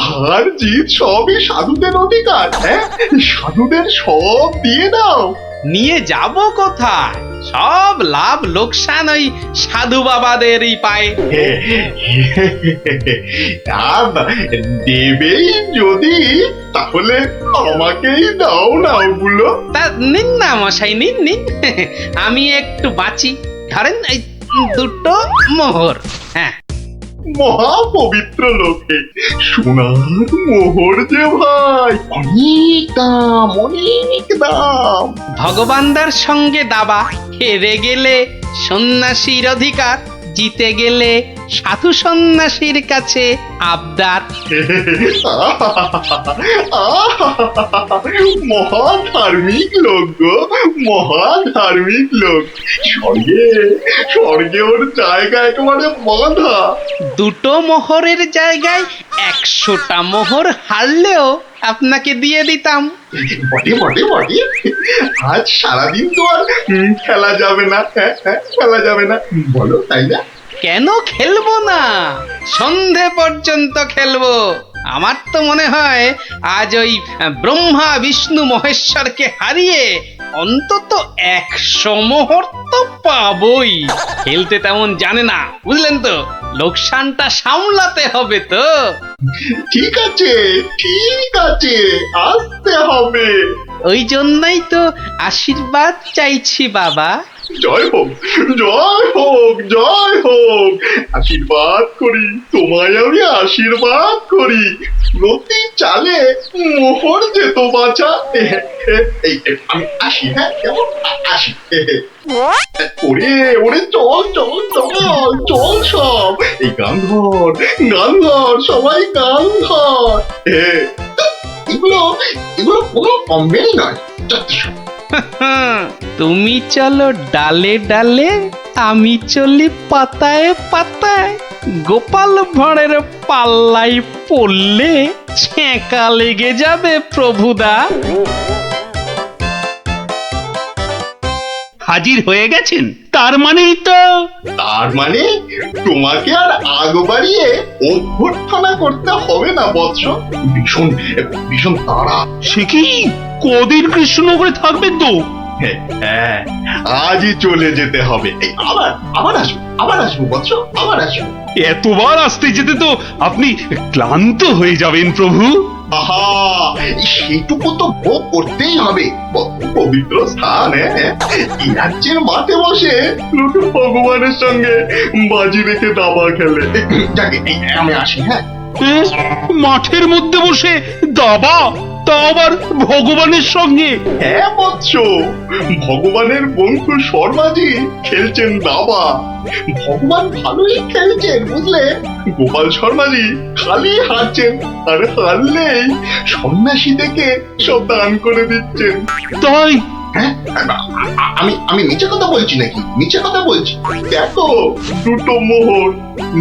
হার জিত সবই সাধুদের অধিকার। হ্যাঁ, সাধুদের সব দিয়ে দাও। নিয়ে যাব কোথায়? সব লাভ লোকসান ওই সাধু বাবাদেরই পায়। দেবেই যদি, তাহলে আমাকেই দাও না ওগুলো। তা নিন না মশাই, নিন নিন। আমি একটু বাঁচি, ধরেন এই দুটো মোহর। হ্যাঁ, মহা পবিত্র লোকে সোনার মোহর যে ভাই, অনেক দাম, অনেক দাম। ভগবানদার সঙ্গে দাবা, হেরে গেলে সন্ন্যাসীর অধিকার, জিতে গেলে সাধু সন্ন্যাসীর কাছে আবদার। মহা ধার্মিক লোক গো, মহা ধার্মিক লোক। স্বর্গে, স্বর্গে ওর জায়গা একেবারে বাঁধা। দুটো মোহরের জায়গায় 100টা মোহর হারলেও আপনাকে দিয়ে দিতাম। বটে বটে বটে, আজ সারাদিন তো আর খেলা যাবে না। হ্যাঁ, খেলা যাবে না, বলো তাই না? কেন খেলবো না? সন্ধে পর্যন্ত খেলবো। আমার তো মনে হয় আজ ওই ব্রহ্মা বিষ্ণু মহেশ্বরকে হারিয়ে অন্তত 100 মোহর তো পাবই। খেলতে তেমন জানে না, বুঝলেন তো? লোকসানটা সামলাতে হবে তো। ঠিক আছে, ঠিক আছে, আসতে হবে। ওই জন্যই তো আশীর্বাদ চাইছি বাবা। জয় হোক, জয় হোক, জয় হোক। আশীর্বাদ করি, তোমায় আমি আশীর্বাদ করি। প্রতি চালে মোহর যেত বাছা। এই আমি আসি। হ্যাঁ, কেমন আসি। ওরে ওরে, চল চল চল চল, সব এই গান ধর, গান ধর, সবাই গান ধর। এগুলো এগুলো কোনো কমবেই নয়। তুমি চলো ডালে ডালে, আমি চলি পাতায় পাতায়। গোপাল ভাঁড়ের পাল্লাই পড়লে ছেঁকা লেগে যাবে প্রভুদা। হাজির হয়ে গেছেন, তার মানেই তো। তার মানে তোমাকে আর আগ বাড়িয়ে অভ্যর্থনা করতে হবে না বৎস। ভীষণ ভীষণ তাড়া। সে কি, কদিন কৃষ্ণনগরে থাকবেন তো? হ্যাঁ, আজই চলে যেতে হবে। এই আবার আবার আসবো, আবার আসবো বৎস, আবার আসবো। এতবার আসতে যেতে তো আপনি ক্লান্ত হয়ে যাবেন প্রভু। আহা, সেটুকু তো ভোগ করতেই হবে। পবিত্র স্থান। এই রাজ্যের মাঠে বসে লুটু ভগবানের সঙ্গে বাজি রেখে দাবা খেলে। যাকে আমি আসি। হ্যাঁ, মাঠের মধ্যে বসে দাবা, তা আবার ভগবানের সঙ্গে? হ্যাঁ বৎস, ভগবানের বন্ধু শর্মাজি খেলছেন দাবা। ভগবান ভালোই খেলছেন, বুঝলে। গোপাল শর্মাজি খালি হারছেন, আর হারলেই সন্ন্যাসী থেকে সব দান করে দিচ্ছেন। তাই? হ্যাঁ, আমি আমি মিছে কথা বলছি নাকি? মিছে কথা বলছি? দেখো, দুটো মোহর,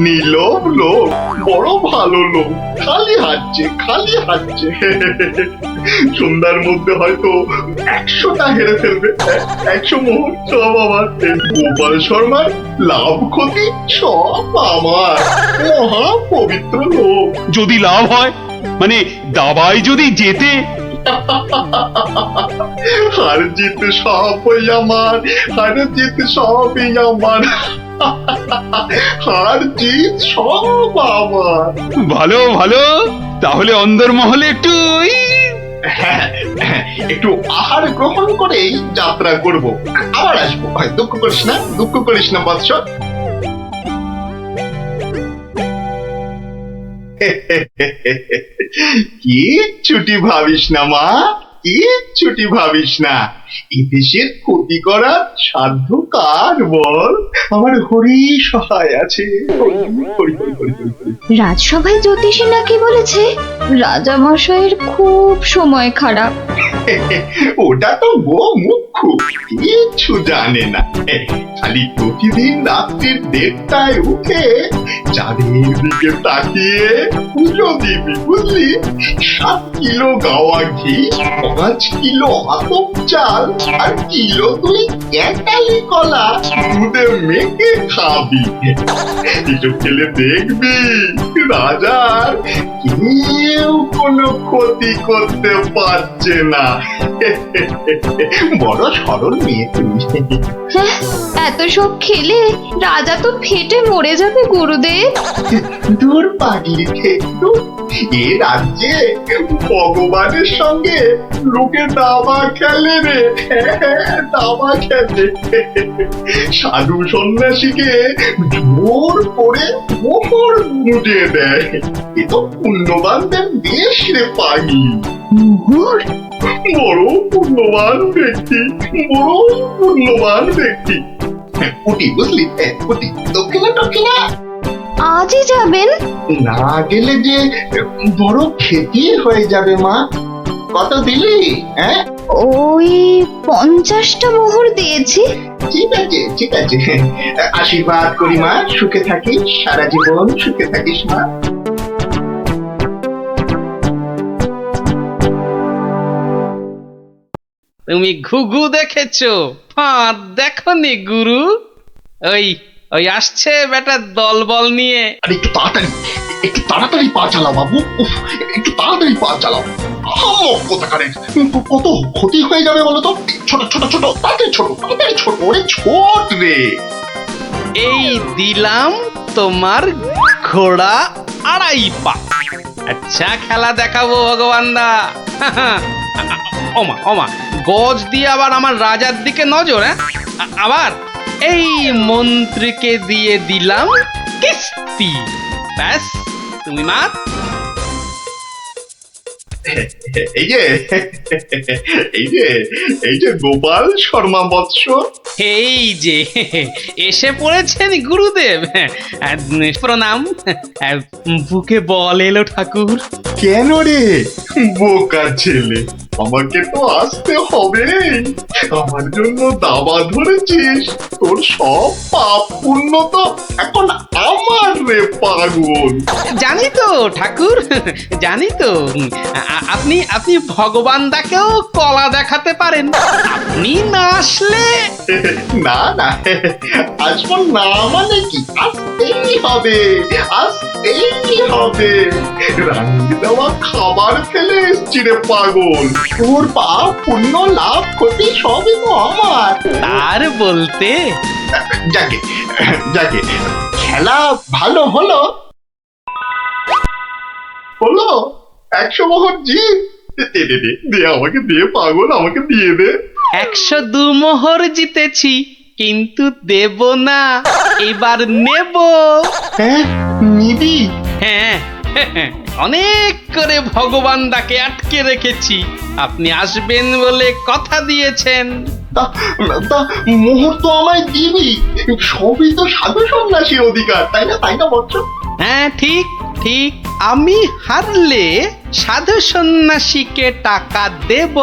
নীলব লোক, বড় ভালো লোক, খালি হাঁটছে, খালি হাঁটছে। সন্ধ্যার মধ্যে হয়তো 100টা হেরে ফেলবে। 100 মোহর সব আমার। গোপাল শর্মার লাভ ক্ষতি সব আমার। মহা পবিত্র লোক। যদি লাভ হয়, মানে দাবায় যদি জেতে? হার জিত সবই আমার, হার জিত সবই আমার, হার জিত সব আমার। ভালো ভালো, তাহলে অন্দরমহলে একটু একটু আহার গ্রহণ করেই যাত্রা করব। আবার আসবো। দুঃখ করিস না, দুঃখ করিস না বৎস। কি ছুটি ভাবিস না মা। কিচ্ছুটি ভাবিস না। এ দেশের ক্ষতি করার সাধ্য কার বল? আমার হরি সহায় আছে। হরি, হরি, হরি, হরি, হরি, হরি। রাজসভায় জ্যোতিষী নাকি বলেছে রাজা মশাইয়ের খুব সময় খারাপ। ওটা তো গোমুখ্য, কিচ্ছু জানে না। খালি প্রতিদিন রাত্রির 1:30টায় উঠে চাঁদের দিকে তাকিয়ে পুজো দিবি, বুঝলি? 7 কিলো গাওয়া ঘি, 5 কিলো আতপ চাল আর কিলো 2 ক্যাটালি কলা দুধে মেখে খাবি। এসব খেলে দেখবি রাজার কেউ কোনো ক্ষতি করতে পারছে না। বড় সরল মেয়ে তুমি। এত সব খেলে রাজা তো ফেটে মরে যাবে গুরুদেব। দূর পাগলি থেকে, এ রাজ্যে ভগবানের সঙ্গে লোকে দাবা খেলে রে, দাবা খেলে। সাধু সন্ন্যাসীকে জোর করে মোহর মুজে দেয়। এ তো পুণ্যবানদের দেশ রে পাগলি। মোহর? বড় পুণ্যবান ব্যক্তি, বড় পুণ্যবান ব্যক্তি। উঠি, বুঝলি? উঠি, দক্ষিণা দক্ষিণা। আজই যাবেন? না গেলে যে বড় ক্ষতি হয়ে যাবে মা। কত দিলি? হ্যাঁ, ওই 50টা মোহর দিয়েছি। ঠিক আছে, ঠিক আছে। আশীর্বাদ করি মা, সুখে থাকিস, সারা জীবন সুখে থাকিস মা। তুমি ঘুঘু দেখেছো, ফাঁদ দেখনি গুরু? ওই ওই আসছে বেটা দলবল নিয়ে। আরে একটু তাড়াতাড়ি পা চালাও বাবু। উফ, একটু তাড়াতাড়ি পা চালাও। কোথাকারের কত ক্ষতি হয়ে যাবে বলো তো? ছোট ছোট ছোট, তাড়াতাড়ি ছোট, তাড়াতাড়ি ছোট, ওরে ছোট রে। এই দিলাম তোমার ঘোড়া 2.5 পা। আচ্ছা খেলা দেখাবো ভগবান দা। ওমা ওমা, গজ দিয়ে আবার আমার রাজার দিকে নজর। হ্যাঁ, আবার এই মন্ত্রীকে দিয়ে দিলাম কিস্তি। ব্যাস, তুমি মাত। এই যে এই যে গোপাল শর্মা বৎস। এই যে এসে পড়েছেন গুরুদেব। প্রণাম। বুকে বল এলো ঠাকুর। কেন রে বোকা ছেলে, আমাকে তো আসতে হবে। আমার জন্য দাবা ধরেছিস, তোর সব পাপ পুণ্য তো এখন আমার রে পাগল। জানি তো ঠাকুর, জানি তো। আপনি আপনি ভগবান দাকেও কলা দেখাতে পারেন। আপনি না আসলে না না, আসবো না মানে কি? আসতেই হবে, আসতেই হবে। রান্নি দেওয়া খাবার ফেলে এসছি রে পাগল। তোর পাপ পুণ্য লাভ ক্ষতি সবই তো আমার। তার বলতে যাকে যাকে খেলা ভালো হলো হলো। 100 মোহর জিত। দে আমাকে, দে পাগল, আমাকে দিয়ে দে। 102 মোহর জিতেছি, কিন্তু দেব না, এবার নেব। হ্যাঁ, নিবি? হ্যাঁ, অনেক করে ভগবান দাকে আটকে রেখেছি। আপনি আসবেন বলে কথা দিয়েছেন। তা মোহর তো আমায় দিবি। সবই তো সাধু সন্ন্যাসীর অধিকার, তাই না? তাই না বৎস? হ্যাঁ, ঠিক ঠিক। আমি হারলে সাধু সন্ন্যাসীকে টাকা দেব,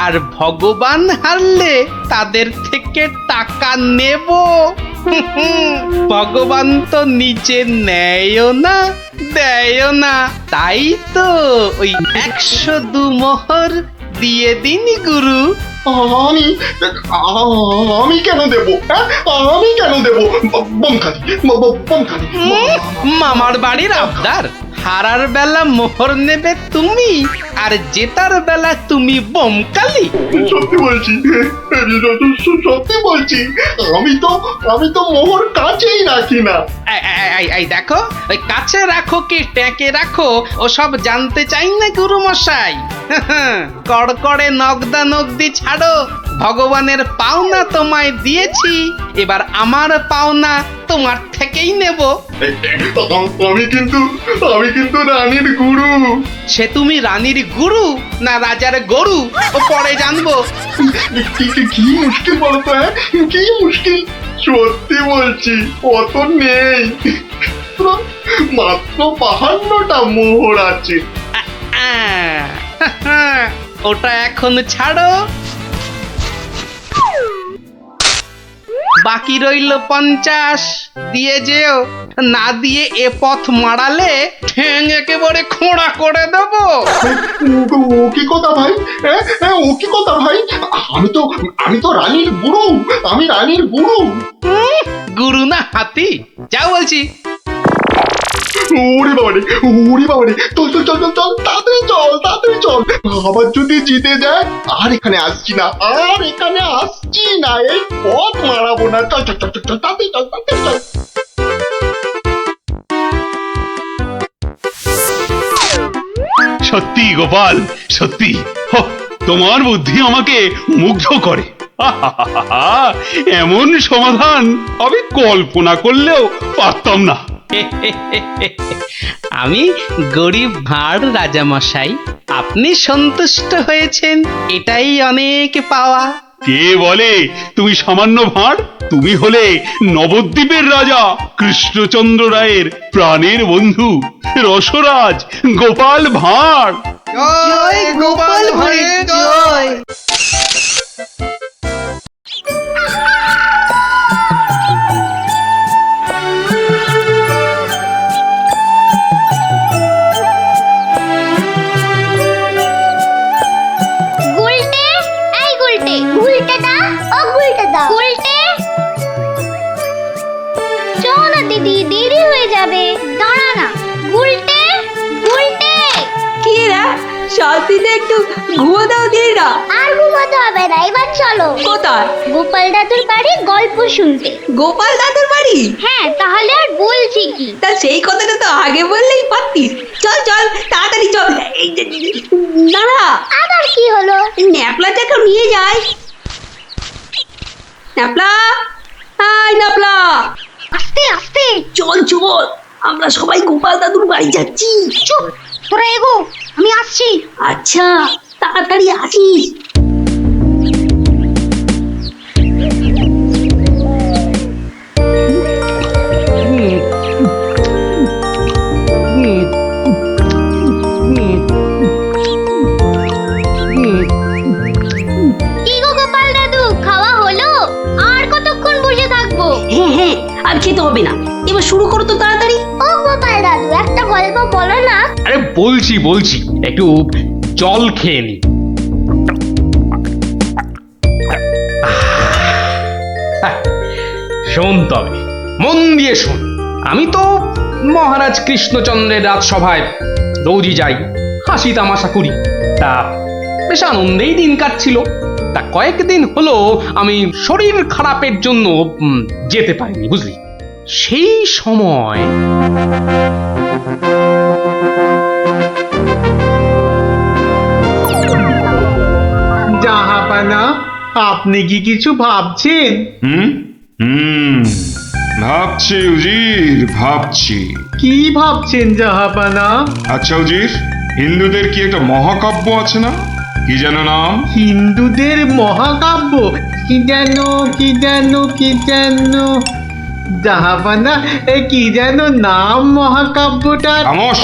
আর ভগবান হারলে তাদের থেকে টাকা নেব। ভগবান তো নিজে নেয়ও না, দেয়ও না। তাই তো ওই 102 মোহর দিয়ে দিন গুরু। আমি কেন দেব? আমি কেন দেব? বমখালি বমখালি। মামার বাড়ির আবদার। হারার বেলা মোহর নেবে তুমি, আর জেতার বেলা তুমি বমকালি। সত্যি বলছি, সত্যি বলছি। আমি তো মোহর কাছেই রাখি না। এই দেখো, ওই কাছে রাখো কি ট্যাঁকে রাখো ওসব জানতে চাই না গুরু মশাই। কড়কড়ে নগদা নগদি ছাড়ো। ভগবানের পাওনা তোমায় দিয়েছি, এবার আমার পাওনা তোমার থেকেই নেব। আমি কিন্তু রানীর গুরু। সে তুমি রানীর গুরু না রাজার গরু ও পরে জানবো। কি মুশকিল বলতো, হ্যাঁ কি মুশকিল? সত্যি বলছি অত নেই, মাত্র 52টা মোহর আছে। ওটা এখন ছাড়ো, বাকি রইল 50 দিয়ে যেও, না দিয়ে এ পথ মারালে ঠ্যাং একেবারে খোঁড়া করে দেবো। ও কি কথা ভাই, ও কি কথা ভাই? আমি তো রানীর গুরু, আমি রানীর গুরু। গুরু না হাতি, যা বলছি। ওরে বাবারে, চল চল চল চল চল, তাড়াতাড়ি চল। আবার যদি জিতে যায় আর এখানে আসছি না, এই পথ মারাবো না। চল চল চল চল, তাড়াতাড়ি চল। সত্যি গোপাল, সত্যি তোমার বুদ্ধি আমাকে মুগ্ধ করে। এমন সমাধান আমি কল্পনা করলেও পারতাম না। আমি গরিব ভাঁড় রাজামশাই, আপনি সন্তুষ্ট হয়েছেন, এটাই অনেক পাওয়া। কে বলে তুমি সামান্য ভাঁড়? তুমি হলে নবদ্বীপের রাজা কৃষ্ণচন্দ্র রায়ের প্রাণের বন্ধু রসরাজ গোপাল ভাঁড়। জয় গোপাল ভাঁড়ের জয়। শান্তিতে একটু ঘুমো দাও দিদিরা। আর ঘুমাতে হবে না, এবার চলো। কোথায়? গোপাল দাদুর বাড়ি গল্প শুনতে। গোপাল দাদুর বাড়ি? হ্যাঁ, তাহলে আর বলছি কি? তা সেই কথাটা তো আগে বললেই পারতিস। চল চল তাড়াতাড়ি চল। দাঁড়া, আবার কি হলো? ন্যাপলাটাকে নিয়ে যাই। ন্যাপলা, হাই ন্যাপলা, আস্তে আস্তে চল চল, আমরা সবাই গোপাল দাদুর বাড়ি যাচ্ছি। চুপ, তোরা এগো, আমি আসছি। আচ্ছা, তাড়াতাড়ি আসিস। কি গো গোপাল দাদু, খাওয়া হলো? আর কতক্ষণ বসে থাকবো? হ্যাঁ, আর খেতে হবে না, এবার শুরু করো তো তাড়াতাড়ি। ও গোপাল দাদু, একটা গল্প বলো না। আরে বলছি একটু জল খেয়ে নি। শোন তবে, মন দিয়ে শোন। আমি তো মহারাজ কৃষ্ণচন্দ্রের রাজসভায় রোজই যাই, হাসি তামাশা করি, তা বেশ আনন্দেই দিন কাটছিল। তা কয়েকদিন হলো আমি শরীর খারাপের জন্য যেতে পারিনি, বুঝলি। সেই সময় জাহাপানা, আপনি কি কিছু ভাবছেন? ভাবছি উজির, ভাবছি। কি ভাবছেন জাহাপানা? আচ্ছা উজির, হিন্দুদের কি একটা মহাকাব্য আছে না? কি যেন নাম? হিন্দুদের মহাকাব্য? কি যেন জাহাপানা, কি যেন নাম মহাকাব্যটার? খামোশ!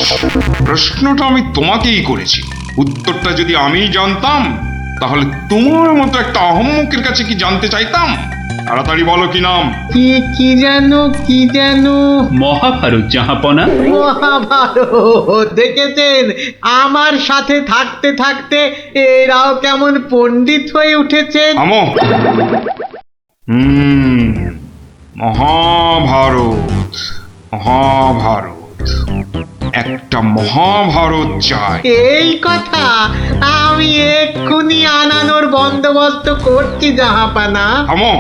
প্রশ্নটা আমি তোমাকেই করেছি, উত্তরটা যদি আমি জানতাম তাহলে তোমার মতো একটা আহম্মকের কাছে কি জানতে চাইতাম? তাড়াতাড়ি বলো কি নাম? কি যেন মহাভারত জাহাপনা। মহাভারত! দেখেছেন, আমার সাথে থাকতে থাকতে এরাও কেমন পণ্ডিত হয়ে উঠেছেন। মহাভারত, একটা মহাভারত চাই। এই কথা আমি এক্ষুনি আনানোর বন্দোবস্ত করছি জাহাপানা। থামো!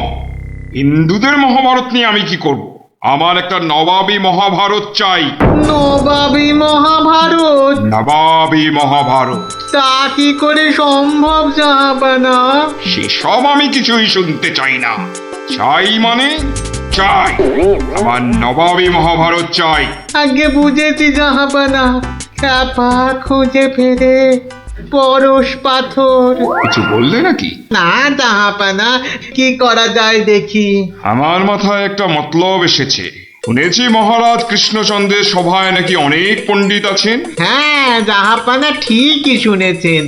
হিন্দুদের মহাভারত নিয়ে আমি কি করব? আমার একটা নবাবী মহাভারত চাই। নবাবী মহাভারত? তা কি করে সম্ভব জাহাপানা? সেসব আমি কিছুই শুনতে চাই না। চাই মানে চাই, আমার নবাবী মহাভারত চাই। আগে বুঝেছি জাহাপানা, চাপা খুঁজে ফেরে পরশ পাথর। কিছু বললে নাকি? না জাহাপানা, কি করা যায় দেখি। আমার মাথায় একটা মতলব এসেছে। শুনেছি মহারাজ কৃষ্ণচন্দ্রের সভায় নাকি অনেক পণ্ডিত আছেন। হ্যাঁ জাহাপানা, ঠিকই শুনেছেন।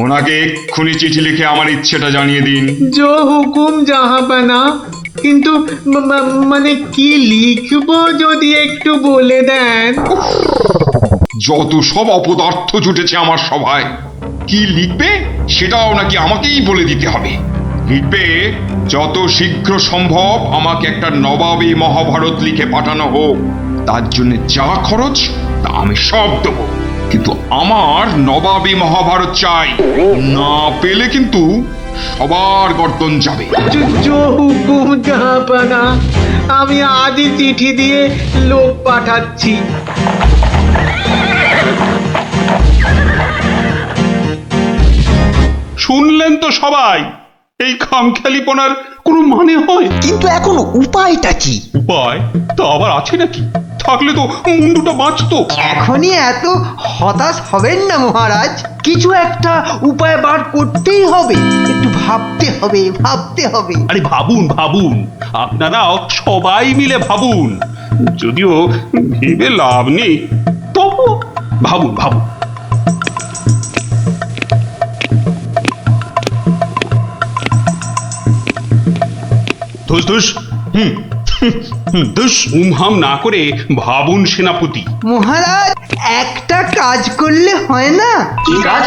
ওনাকে এক্ষুনি চিঠি লিখে আমার ইচ্ছেটা জানিয়ে দিন। জো হুকুম জাহাপানা, কিন্তু মানে কি লিখবো যদি একটু বলে দেন। যত সব অপদার্থ জুটেছে আমার সভায়, কি লিখবে সেটাও নাকি আমাকেই বলে দিতে হবে। লিখবে, যত শীঘ্র সম্ভব আমাকে একটা নবাবী মহাভারত লিখে পাঠানো হোক। তার জন্য যা খরচ তা আমি সব দেবো, কিন্তু আমার নবাবী মহাভারত চাই। না পেলে কিন্তু সবার গর্দন যাবে। জো হুকুম জাহাপানা, আমি আজই চিঠি দিয়ে লোক পাঠাচ্ছি। শুনলেন তো সবাই, এই খামখেয়ালিপনার কোনো মানে হয়? কিন্তু এখন উপায়টা কি? উপায় তা আবার আছে নাকি? থাকলে তো মুন্ডুটা বাঁচতো। এখনই এত হতাশ হবেন না মহারাজ, কিছু একটা উপায় বার করতেই হবে। একটু ভাবতে হবে, ভাবতে হবে। আরে ভাবুন ভাবুন, আপনারাও সবাই মিলে ভাবুন। যদিও ভেবে লাভ নেই, তবু ভাবুন ভাবুন। ধুস ধুস, ধুস উমহাম না করে ভাবুন সেনাপতি। মহারাজ, একটা কাজ করলে হয় না? কি কাজ?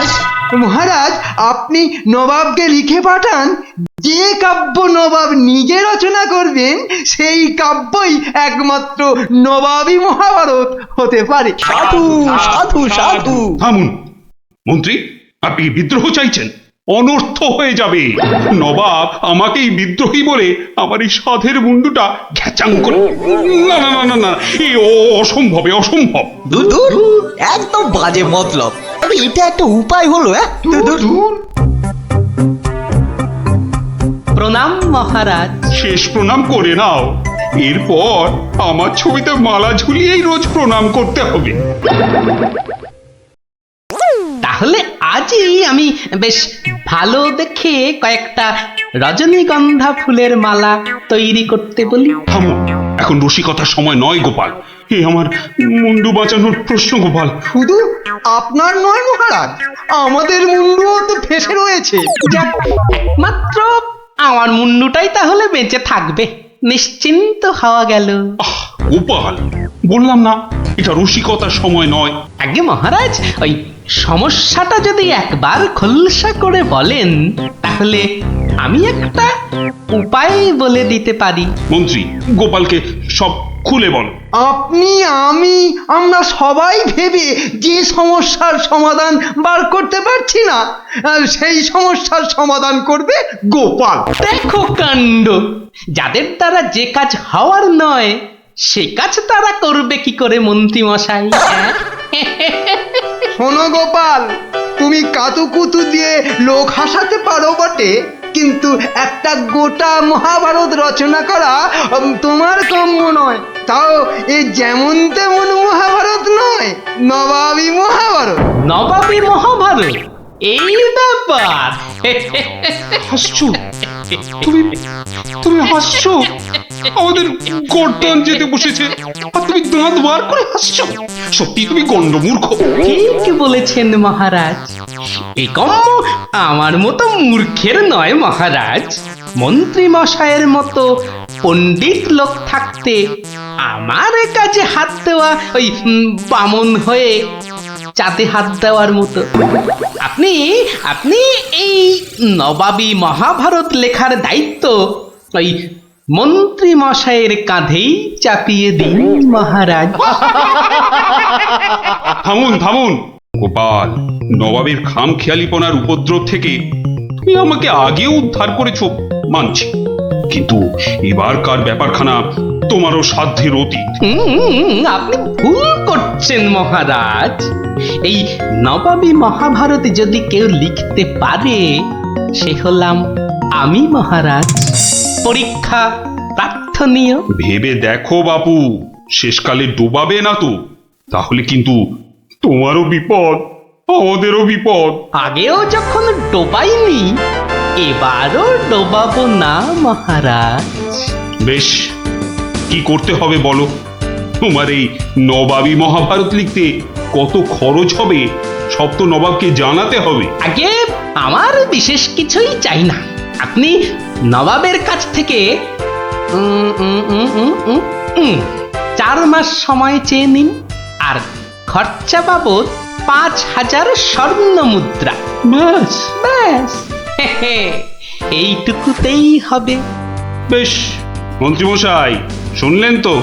মহারাজ, আপনি নবাবকে লিখে পাঠান, যে কাব্য নবাব নিজে রচনা করবেন সেই কাব্যই একমাত্র নবাবী মহাভারত হতে পারে। সাধু সাধু সাধু। থামুন মন্ত্রী, আপনি বিদ্রোহ চাইছেন? অনর্থ হয়ে যাবে। নবাব আমাকেই বিদ্রোহী বলে আমার এই সাধের মুন্ডুটা ঘ্যাচাং করে। না না না না না, এই অসম্ভবে অসম্ভব। দূর দূর, একদম বাজে মতলব। আরে এটা একটা উপায় হলো। দূর। প্রণাম মহারাজ। শেষ প্রণাম করে নাও, এরপর আমার ছবিতে মালা ঝুলিয়েই রোজ প্রণাম করতে হবে। তাহলে আজই আমি বেশ ভালো দেখে কয়েকটা রজনীগন্ধা ফুলের মালা তৈরি করতে বলি। থামো, এখন রসিকতার সময় নয় গোপাল। এ আমার মুন্ডু বাঁচানোর প্রশ্ন গোপাল। শুধু আপনার নয় মহারাজ, আমাদের মুন্ডুও তো ফেসে রয়েছে। যাক, মাত্র আমার মুন্ডুটাই তাহলে বেঁচে থাকবে, নিশ্চিন্ত হওয়া গেল। গোপাল, বললাম না এটা রসিকতার সময় নয়। আগে মহারাজ, ওই সমস্যাটা যদি একবার খোলসা করে বলেন তাহলে আমি একটা উপায় বলে দিতে পারি। মন্ত্রী, গোপালকে সব খুলে বল। আপনি, আমি, আমরা সবাই ভেবে যে সমস্যার সমাধান বার করতে পারছি না, সেই সমস্যার সমাধান করবে গোপাল। দেখো কাণ্ড, যাদের দ্বারা যে কাজ হওয়ার নয় সে কাজ তারা করবে কি করে মন্ত্রী মশাই? শোনো গোপাল, তুমি কাতুকুতু দিয়ে লোক হাসাতে পারো বটে, কিন্তু একটা গোটা মহাভারত রচনা করা তোমার কাম্য নয়। তাও এ যেমন তেমন মহাভারত নয়, নবাবী মহাভারত। নবাবী মহাভারত? এই ব্যাপার? হাসছো তুমি হাসছো? আমাদের গর্দান যেতে বসেছে আর তুমি দাঁত বার করে হাসছো? সত্যি তুমি গন্ডমূর্খ। ঠিক বলেছেন মহারাজ, এই কম্ম আমার মতো মূর্খের নয় মহারাজ। মন্ত্রী মশাইয়ের মতো পণ্ডিত লোক থাকতে আমার কাজে হাত দেওয়া ওই বামন হয়ে চাঁদে হাত দেওয়ার মতো। আপনি আপনি এই নবাবী মহাভারত লেখার দায়িত্ব ওই মন্ত্রী মশাইয়ের কাঁধেই চাপিয়ে দিন মহারাজ। থামুন থামুন গোপাল, নবাবের খামখেয়ালিপনার উপদ্রব থেকে তুমি আমাকে আগেও উদ্ধার করেছো মানছি, কিন্তু এবারকার ব্যাপারখানা তোমারও সাধ্যের অতীত। আপনি ভুল করছেন মহারাজ। এই নবাবী মহাভারত যদি কেউ লিখতে পারে সে হলাম আমি মহারাজ। পরীক্ষা প্রার্থনীয়। ভেবে দেখো বাপু, শেষকালে ডুবাবে না তো, তাহলে কিন্তু তোমারও বিপদ। আমাদেরও বিপদ। আগেও যখন ডোবাইনি, এবারও ডোবাবো না মহারাজ। বেশ, কি করতে হবে বলো? তোমার এই নবাবী মহাভারত লিখতে কত খরচ হবে সব তো নবাবকে জানাতে হবে। আগে আমার বিশেষ কিছুই চাই না, আপনি নবাবের কাছ থেকে 4 মাস সময় চেয়ে নিন, আর খরচা বাবদ 5,000 স্বর্ণ মুদ্রা। ব্যাস ব্যাস, এইটুকুতেই হবে। বেশ, মন্ত্রীমশাই শুনলেন তো,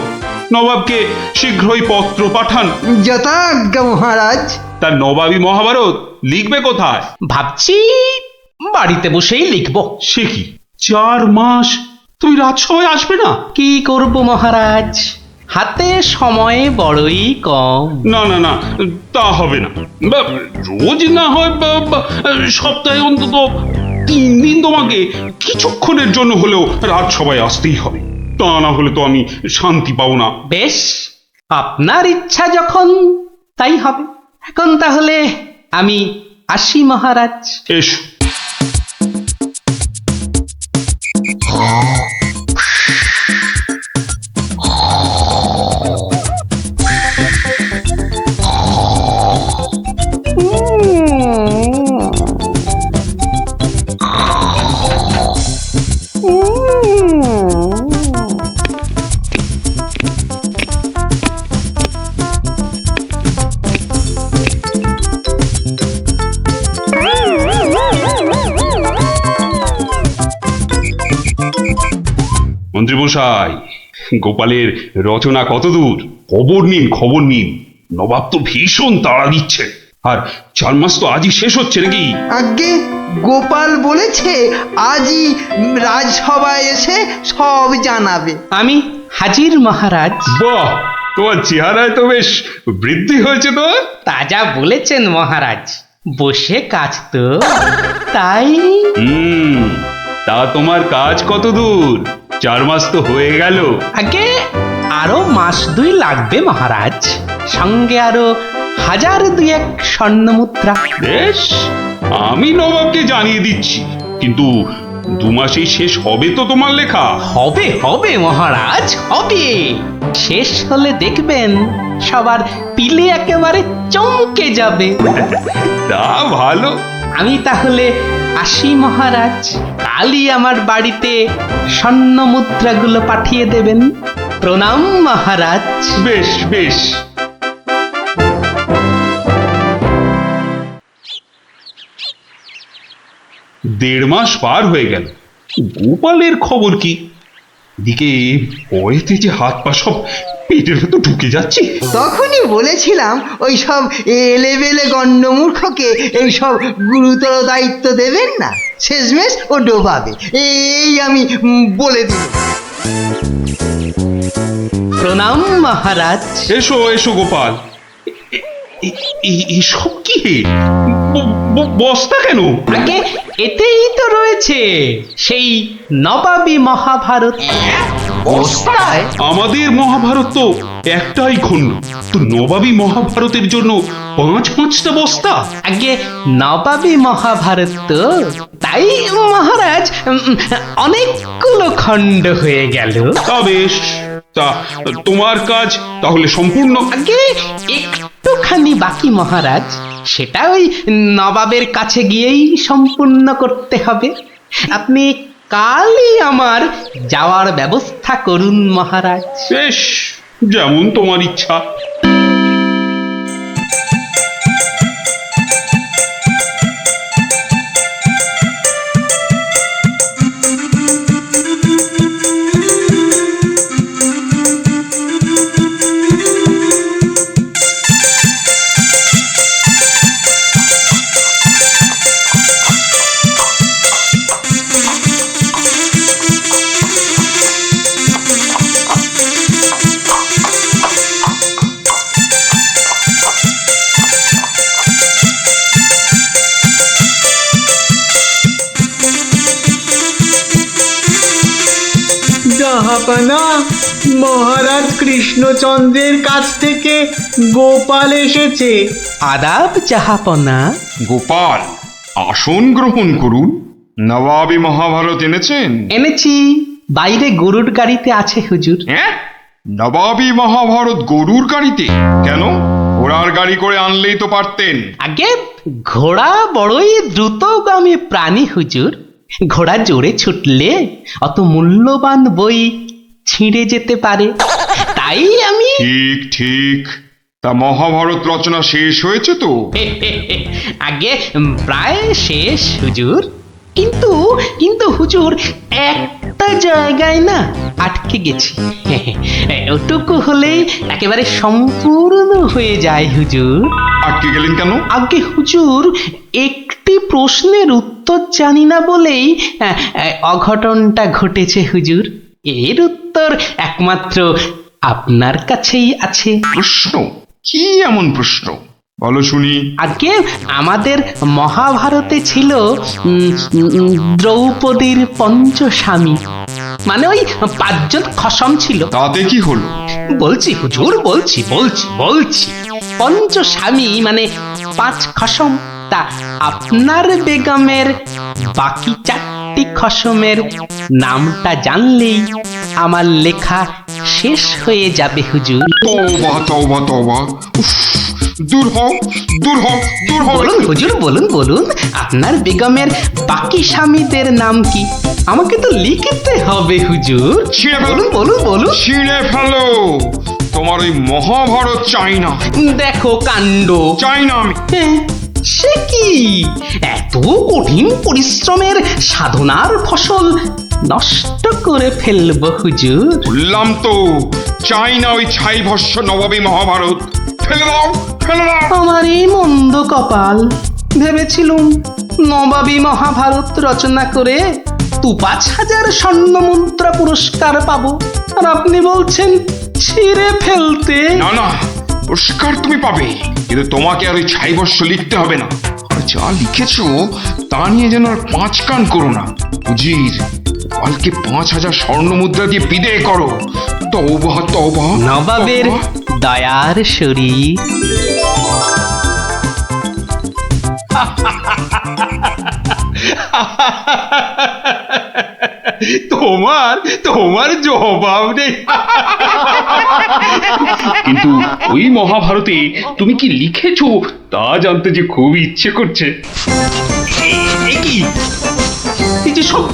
নবাবকে শীঘ্রই পত্র পাঠান। যথাজ্ঞা মহারাজ। তার নবাবী মহাভারত লিখবে কোথায়? ভাবছি বাড়িতে বসেই লিখব। সে কি, 4 মাস তুই রাজসভায় আসবে না? কি করব মহারাজ, হাতে সময় বড়ই কম। না না না, তা হবে না। রোজ না হয় সপ্তাহে অন্তত 3 দিন তোমাকে কিছুক্ষণের জন্য হলেও রাজসভায় আসতেই হবে, তা না হলে তো আমি শান্তি পাবো না। বেশ, আপনার ইচ্ছা যখন তাই হবে। এখন তাহলে আমি আসি মহারাজ। এসো। মন্ত্রীমশাই, গোপালের রচনা কতদূর? খবর নিন, খবর নিন। নবাব তো ভীষণ তাড়া দিচ্ছে, আর 4 মাস তো আজই শেষ হচ্ছে নাকি? আগে গোপাল বলেছে আজই রাজসভায় এসে সব জানাবে। আমি হাজির মহারাজ। বাহ, তোমার চেহারায় তো বেশ বৃদ্ধি হয়েছে তো। তাজা বলেছেন মহারাজ, বসে কাজ তো তাই। তা তোমার কাজ কত দূর? 4 মাস তো হয়ে গেল। আগে আরো 1-2 মাস লাগবে মহারাজ, সঙ্গে আরো 1000-2 স্বর্ণ মুদ্রা। বেশ, আমি নবাবকে জানিয়ে দিচ্ছি, কিন্তু 2 মাসেই শেষ হবে তো তোমার লেখা? হবে হবে মহারাজ, হবে। শেষ হলে দেখবেন সবার পিলে একেবারে চমকে যাবে। তা ভালো। আমি তাহলে আসি মহারাজ, কালই আমার বাড়িতে স্বর্ণ মুদ্রাগুলো পাঠিয়ে দেবেন। প্রণাম মহারাজ। বেশ বেশ। দেড় মাস পার হয়ে গেল, গোপালের খবর কি? এদিকে ভয়েতে যে হাত পা সব পেটের ভেতর ঢুকে যাচ্ছে। তখনই বলেছিলাম ওই সব এলেবেলে গণ্ডমূর্খকে এই সব গুরুতর দায়িত্ব দেবেন না, শেষমেশ ও ডোবাবে, এই আমি বলে দিই। প্রণাম মহারাজ। এসো এসো গোপাল। এসব কি? বস্তা কেন? আগে এতেই তো রয়েছে সেই নবাবী মহাভারত। বস্তায়? আমাদের মহাভারত তো একটাই খণ্ড, তো নবাবী মহাভারতের জন্য 5-5টা বস্তা? আগে নবাবী মহাভারত তো, তাই মহারাজ অনেকগুলো খণ্ড হয়ে গেল। তা বেশ, তা তোমার কাজ তাহলে সম্পূর্ণ? আগে একটুখানি বাকি মহারাজ, সেটা ওই নবাবের কাছে গিয়েই সম্পূর্ণ করতে হবে। আপনি কালই আমার যাওয়ার ব্যবস্থা করুন মহারাজ। বেশ, যেমন তোমার ইচ্ছা। জাহাপনা মহারাজ কৃষ্ণচন্দ্রের কাছ থেকে গোপাল এসেছে। আদাব জাহাপনা। গোপাল, আসন গ্রহণ করুন। নবাবী মহাভারত এনেছেন? এনেছি, বাইরে গরুর গাড়িতে আছে হুজুর। হ্যাঁ, নবাবী মহাভারত গরুর গাড়িতে? কেন, ঘোড়ার গাড়ি করে আনলেই তো পারতেন। আগে ঘোড়া বড়ই দ্রুতগামী প্রাণী হুজুর, ঘোড়া জোরে ছুটলে অত মূল্যবান বই ছিঁড়ে যেতে পারে, তাই আমি ঠিক ঠিক। তা মহাভারত রচনা শেষ হয়েছে তো? আগে প্রায় শেষ হুজুর, কিন্তু কিন্তু হুজুর একটা জায়গায় না আটকে গেছি। ওটুকু হলেই একেবারে সম্পূর্ণ হয়ে যায় হুজুর। আটকে গেলেন কেন? আগে হুজুর একটি প্রশ্নের উত্তর জানি না বলেই অঘটনটা ঘটেছে হুজুর। এর উত্তর একমাত্র আপনার কাছেই আছে। প্রশ্ন? কি এমন প্রশ্ন, বলো শুনি। আগে আমাদের মহাভারতে ছিল দ্রৌপদীর পঞ্চস্বামী, মানে ওই 5 জন খসম ছিল। তাতে কি হলো? বলছি হুজুর, বলছি বলছি বলছি পঞ্চস্বামী মানে 5 খসম। তা আপনার বেগমের বাকি 4টি খসমের নামটা জানলেই আমার লেখা শেষ হয়ে যাবে হুজুর। তওবা তওবা তওবা, উফ, দূর হও দূর হও দূর হও। বলুন হুজুর, বলুন বলুন, আপনার বেগমের বাকি স্বামীদের নাম কি? আমাকে তো লিখতে হবে হুজুর। বলুন বলুন বলুন। ছিঁড়ে ফেলো, তোমার ওই মহাভারত চাই না। দেখো কাণ্ড। চাই না আমি। সে কি, এত কঠিন পরিশ্রমের সাধনার ফসল নষ্ট করে ফেলবো হুজুর? বললাম তো চাই না ওই ছাই ভস্য নবাবী মহাভারত। ফেলে দাও ফেলে দাও। আমার এই মন্দ কপাল, ভেবেছিলুম নবাবী মহাভারত রচনা করে 5,000 স্বর্ণ মুদ্রা পুরস্কার পাবো, আর আপনি বলছেন ছিঁড়ে ফেলতে। না না, পুরস্কার তুমি পাবে, কিন্তু তোমাকে আর ওই ছাই ভস্য লিখতে হবে না। আর যা লিখেছো তা নিয়ে যেন আর 5 কান করো না। উজির, কালকে 5,000 স্বর্ণ মুদ্রা দিয়ে বিদেয় করো। তওবা তওবা। নবাবের দয়ার শরীর। তোমার তোমার জবাব নেই। কিন্তু ওই মহাভারতে তুমি কি লিখেছো তা জানতে যে খুব ইচ্ছে করছে। এই কি, এই যে সব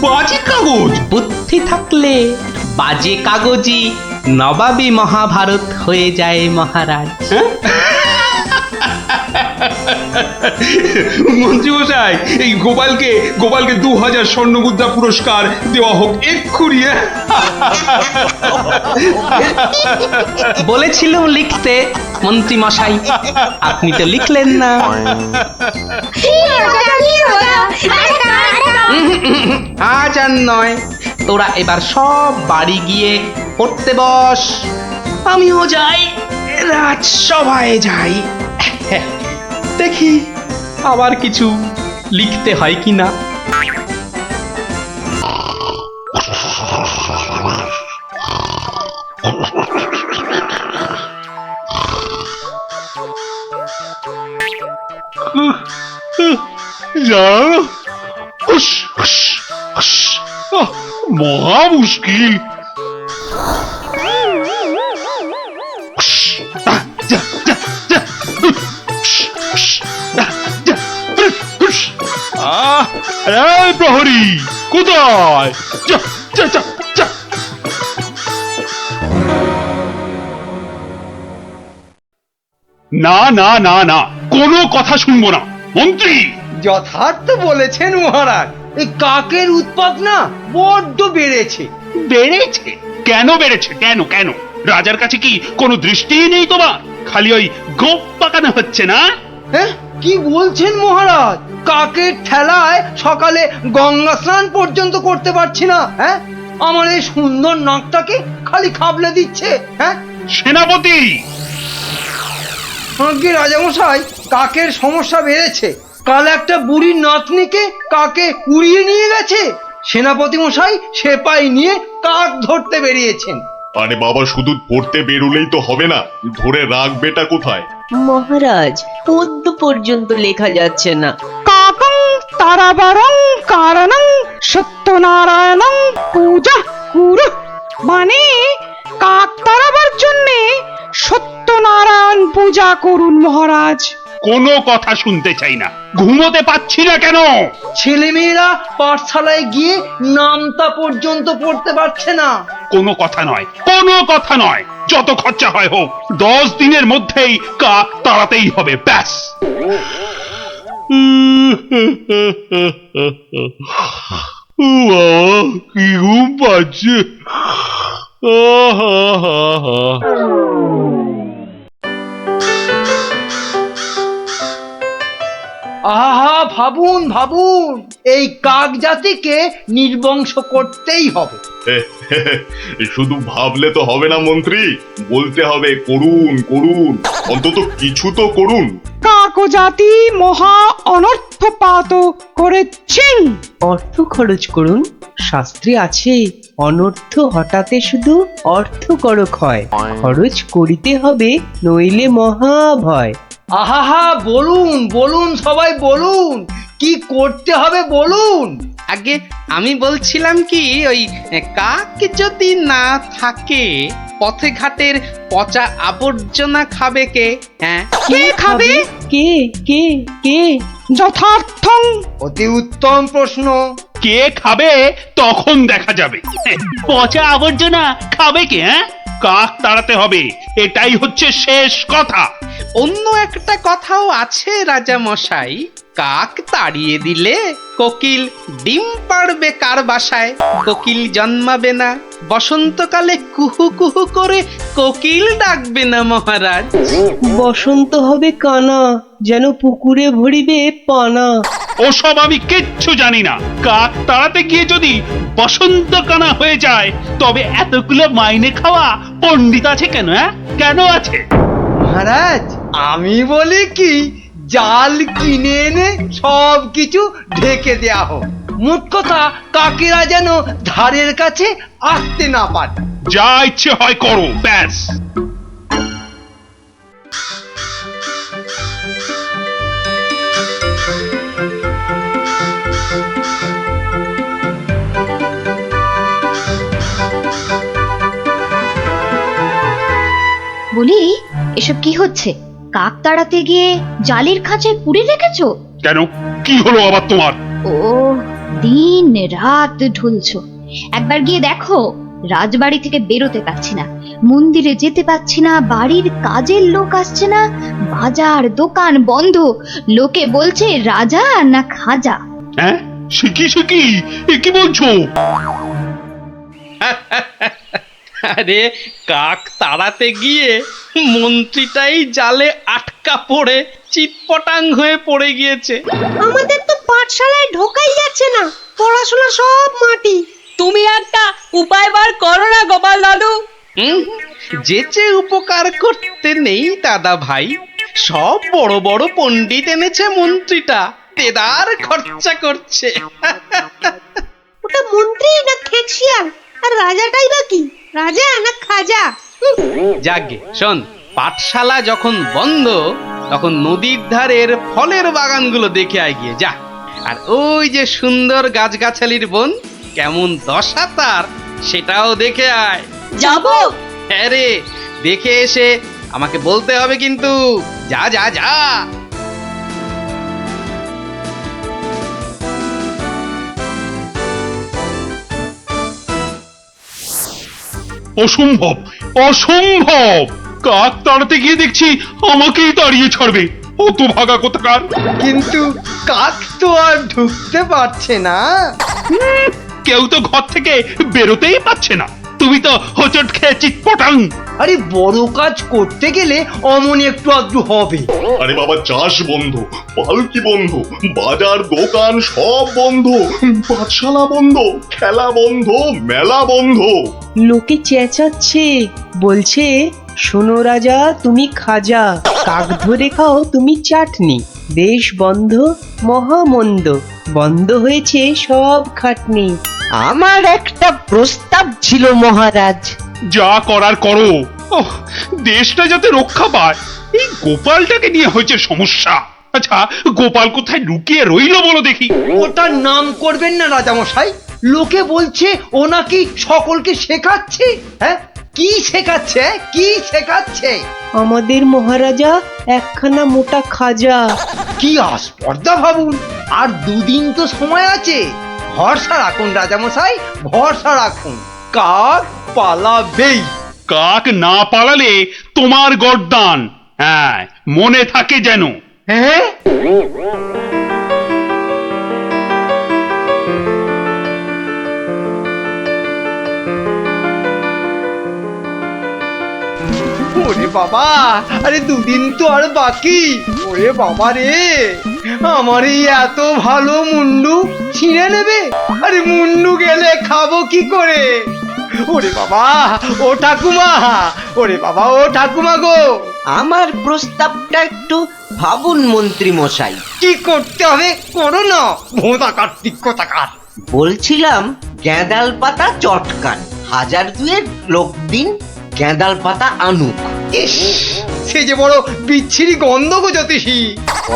বাজে কাগজ। বুদ্ধি থাকলে বাজে কাগজই নবাবী মহাভারত হয়ে যায় মহারাজ। মন্ত্রী মশাই, এই গোপালকে 2000 স্বর্ণ মুদ্রা পুরস্কার দেওয়া হোক এক্ষুনি। বলেছিলাম লিখতে মন্ত্রী মশাই, আপনি তো লিখলেন না। আজ আর নয়, তোরা এবার সব বাড়ি গিয়ে পড়তে বস। আমিও যাই, রাজসভায় যাই, দেখি আবার কিছু লিখতে হয় কিনা। মহা মুশকিল। প্রহরী কোথায়? না না না না, কোনো কথা শুনবো না। মন্ত্রী, যথার্থ বলেছেন মহারাজ, এই কাকের উৎপাত না বড্ড বেড়েছে। বেড়েছে? কেন বেড়েছে? কেন কেন? রাজার কাছে কি কোনো দৃষ্টিই নেই তোমার? খালি ওই গোপ পাকানো হচ্ছে না? হ্যাঁ, কি বলছেন মহারাজ? কাকের ঠেলায় সকালে গঙ্গা স্নান পর্যন্ত করতে পারছি না। হ্যাঁ, আমার এই সুন্দর নাকটাকে খালি খাবলে দিচ্ছে। হ্যাঁ সেনাপতি, আগে রাজামশাই, কাকের সমস্যা বেড়েছে। কাল একটা বুড়ির নাতনিকে কাকে উড়িয়ে নিয়ে গেছে। সেনাপতি মশাই সেপাই নিয়ে কাক ধরতে বেরিয়েছেন। আরে বাবা, শুধু পড়তে বেরোলেই তো হবে না, ধরে রাখবেটা কোথায়? মহারাজ পদ্য পর্যন্ত লেখা যাচ্ছে না। কাকং তারাবারং কারণং সত্যনারায়ণং পূজা কুরু, মানে কাক তাড়াবার জন্যে সত্যনারায়ণ পূজা করুন মহারাজ। কোনো কথা শুনতে চাই না, ঘুমোতে পাচ্ছি না কেন? ছেলেমেয়েরা পাঠশালায় গিয়ে নামতা পর্যন্ত পড়তে পারছে না। কোনো কথা নয়, কোনো কথা নয়, যত খরচা হয় হোক, 10 দিনের মধ্যেই কাক তাড়াতেই হবে, ব্যাস। কি ঘুম পাচ্ছে। আহা, ভাবুন ভাবুন, এই কাক জাতিকে নির্বংশ করতেই হবে। শুধু ভাবলে তো হবে না মন্ত্রী, বলতে হবে করুন করুন, অন্তত কিছু তো করুন। কাক জাতি মহা অনর্থপাত করেছেন। অর্থ খরচ করুন, শাস্ত্রে আছে অনর্থ হঠাতে শুধু অর্থ করক হয়, খরচ করিতে হবে নইলে মহাভয়। আহা, বলুন বলুন, সবাই বলুন, কি করতে হবে বলুন। আগে আমি বলছিলাম কি, ওই কাক যদি না থাকে, পথে ঘাটের পচা আবর্জনা খাবে কে? হ্যাঁ, কে খাবে? কে কে কে? যথার্থং। অতি উত্তম প্রশ্ন। কে খাবে তখন দেখা যাবে। পচা আবর্জনা খাবে কে? কাক তাড়াতে হবে, এটাই হচ্ছে শেষ কথা। অন্য একটা কথাও আছে রাজা মশাই, কাক তাড়িয়ে দিলে কোকিল ডিম পাড়বে কার বাসায়? কোকিল জন্মাবে না, বসন্তকালে কুহু কুহু করে কোকিল ডাকবে না মহারাজ। বসন্ত হবে কানা, যেন পুকুরে ভরিবে পানা। ওসব আমি কিচ্ছু জানি না। কাক তাড়াতে গিয়ে যদি বসন্তকানা হয়ে যায়, তবে এতগুলো মাইনে খাওয়া পণ্ডিত আছে কেন? কেন আছে? মহারাজ, আমি বলি কি, জাল কিনে এনে সব কিছু ঢেকে দেয়া হোক। মোট কথা, কাকেরা যেন ধারের কাছে আসতে না পারে। যা ইচ্ছে হয় করো, ব্যাস। বলি, এসব কি হচ্ছে? কাক তাড়াতে গিয়ে জালির খাঁচায় পুড়ে রেখেছো কেন? কি হলো আবার তোমার? ও, দিন রাত ঢুলছো। একবার গিয়ে দেখো, রাজবাড়ি থেকে বেরোতে পারছি না, মন্দিরে যেতে পারছি না, বাড়ির কাজের লোক আসছে না, বাজার দোকান বন্ধ, লোকে বলছে রাজা না খাজা। হ্যাঁ, শিখি এ কি বলছো? আরে, কাক তাড়াতে গিয়ে মন্ত্রীটাই জালে আটকা পড়ে চিৎপটাং হয়ে পড়ে গিয়েছে। আমাদের তো পাঠশালায় ঢোকাই যাচ্ছে না, পড়াশোনা সব মাটি। তুমি একটা উপায় বার করো না গোপাল দাদু। যেচে উপকার করতে নেই দাদা ভাই, সব বড় বড় পণ্ডিত এনেছে মন্ত্রীটা, দেদার খরচা করছে। ওটা মন্ত্রী না খেকশিয়াল, আর রাজাটাই বা কি, রাজা না খাজা? যাগে শোন, পাঠশালা যখন বন্ধ, তখন নদীর ধারের ফলের বাগানগুলো দেখে আয় গিয়ে যা। আর ওই যে সুন্দর গাছগাছালির বন, কেমন দশা তার, সেটাও দেখে আয়। যাবো? হ্যাঁ রে, দেখে এসে আমাকে বলতে হবে কিন্তু। যা যা যা। অসম্ভব, অসম্ভব! কাক তাড়াতে গিয়ে দেখছি আমাকেই তাড়িয়ে ছাড়বে, অত ভাগা কোথাকার। কিন্তু কাক তো আর ঢুকতে পারছে না। কেউ তো ঘর থেকে বেরোতেই পারছে না, তুমি তো হোঁচট খেয়ে চিৎপটাং। আরে, বড় কাজ করতে গেলে অমন একটু আধটু হবে। আরে বাবা, চাষ বন্ধ, পালকি বন্ধ, বাজার দোকান সব বন্ধ, পাঠশালা বন্ধ, খেলা বন্ধ, মেলা বন্ধ। লোকে চেঁচাচ্ছে, বলছে শোনো রাজা তুমি খাজা, কাক ধরে খাও তুমি চাটনি। দেশ বন্ধ, মহামন্দ, বন্ধ হয়েছে সব খাটনি। আমার একটা প্রস্তাব ছিল মহারাজ। যা করার করো। ওহ, দেশটা যাতে রক্ষা পায়, এই গোপালটাকে নিয়ে হয়েছে সমস্যা। আচ্ছা, গোপাল কোথায় লুকিয়ে রইলো বলো দেখি। ওটার নাম করবেন না রাজামশাই। লোকে বলছে ও নাকি সকলকে শেখাচ্ছে। হ্যাঁ, কি শেখাচ্ছে? কি শেখাচ্ছে? আমাদের মহারাজা একখানা মোটা খাজা। কি আস্পর্ধা ভাবুন। আর দুদিন তো সময় আছে। ভরসা রাখুন রাজামশাই, ভরসা রাখুন। কাক পালাবেই। কাক না পালালে তোমার গর্দান। হ্যাঁ, মনে থাকে যেন। হ্যাঁ, ওরে বাবা, আরে দুদিন তো আর বাকি। ওরে বাবা রে, আমার এই এত ভালো মুন্ডু ছিঁড়ে নেবে। আরে মুন্ডু গেলে খাবো কি করে? ওরে বাবা, ও ঠাকুমা, ওরে বাবা, ও ঠাকুমা গো। আমার প্রস্তাবটা একটু ভাবুন মন্ত্রী মশাই। কি করতে হবে করো না, ভোঁতা কার্তিক কোথাকার। বলছিলাম গ্যাঁদাল পাতা চটকান, 1000 লোক দিন গ্যাঁদাল পাতা আনুক। ইস, সে যে বড় বিচ্ছিরি গন্ধ গো জ্যোতিষী।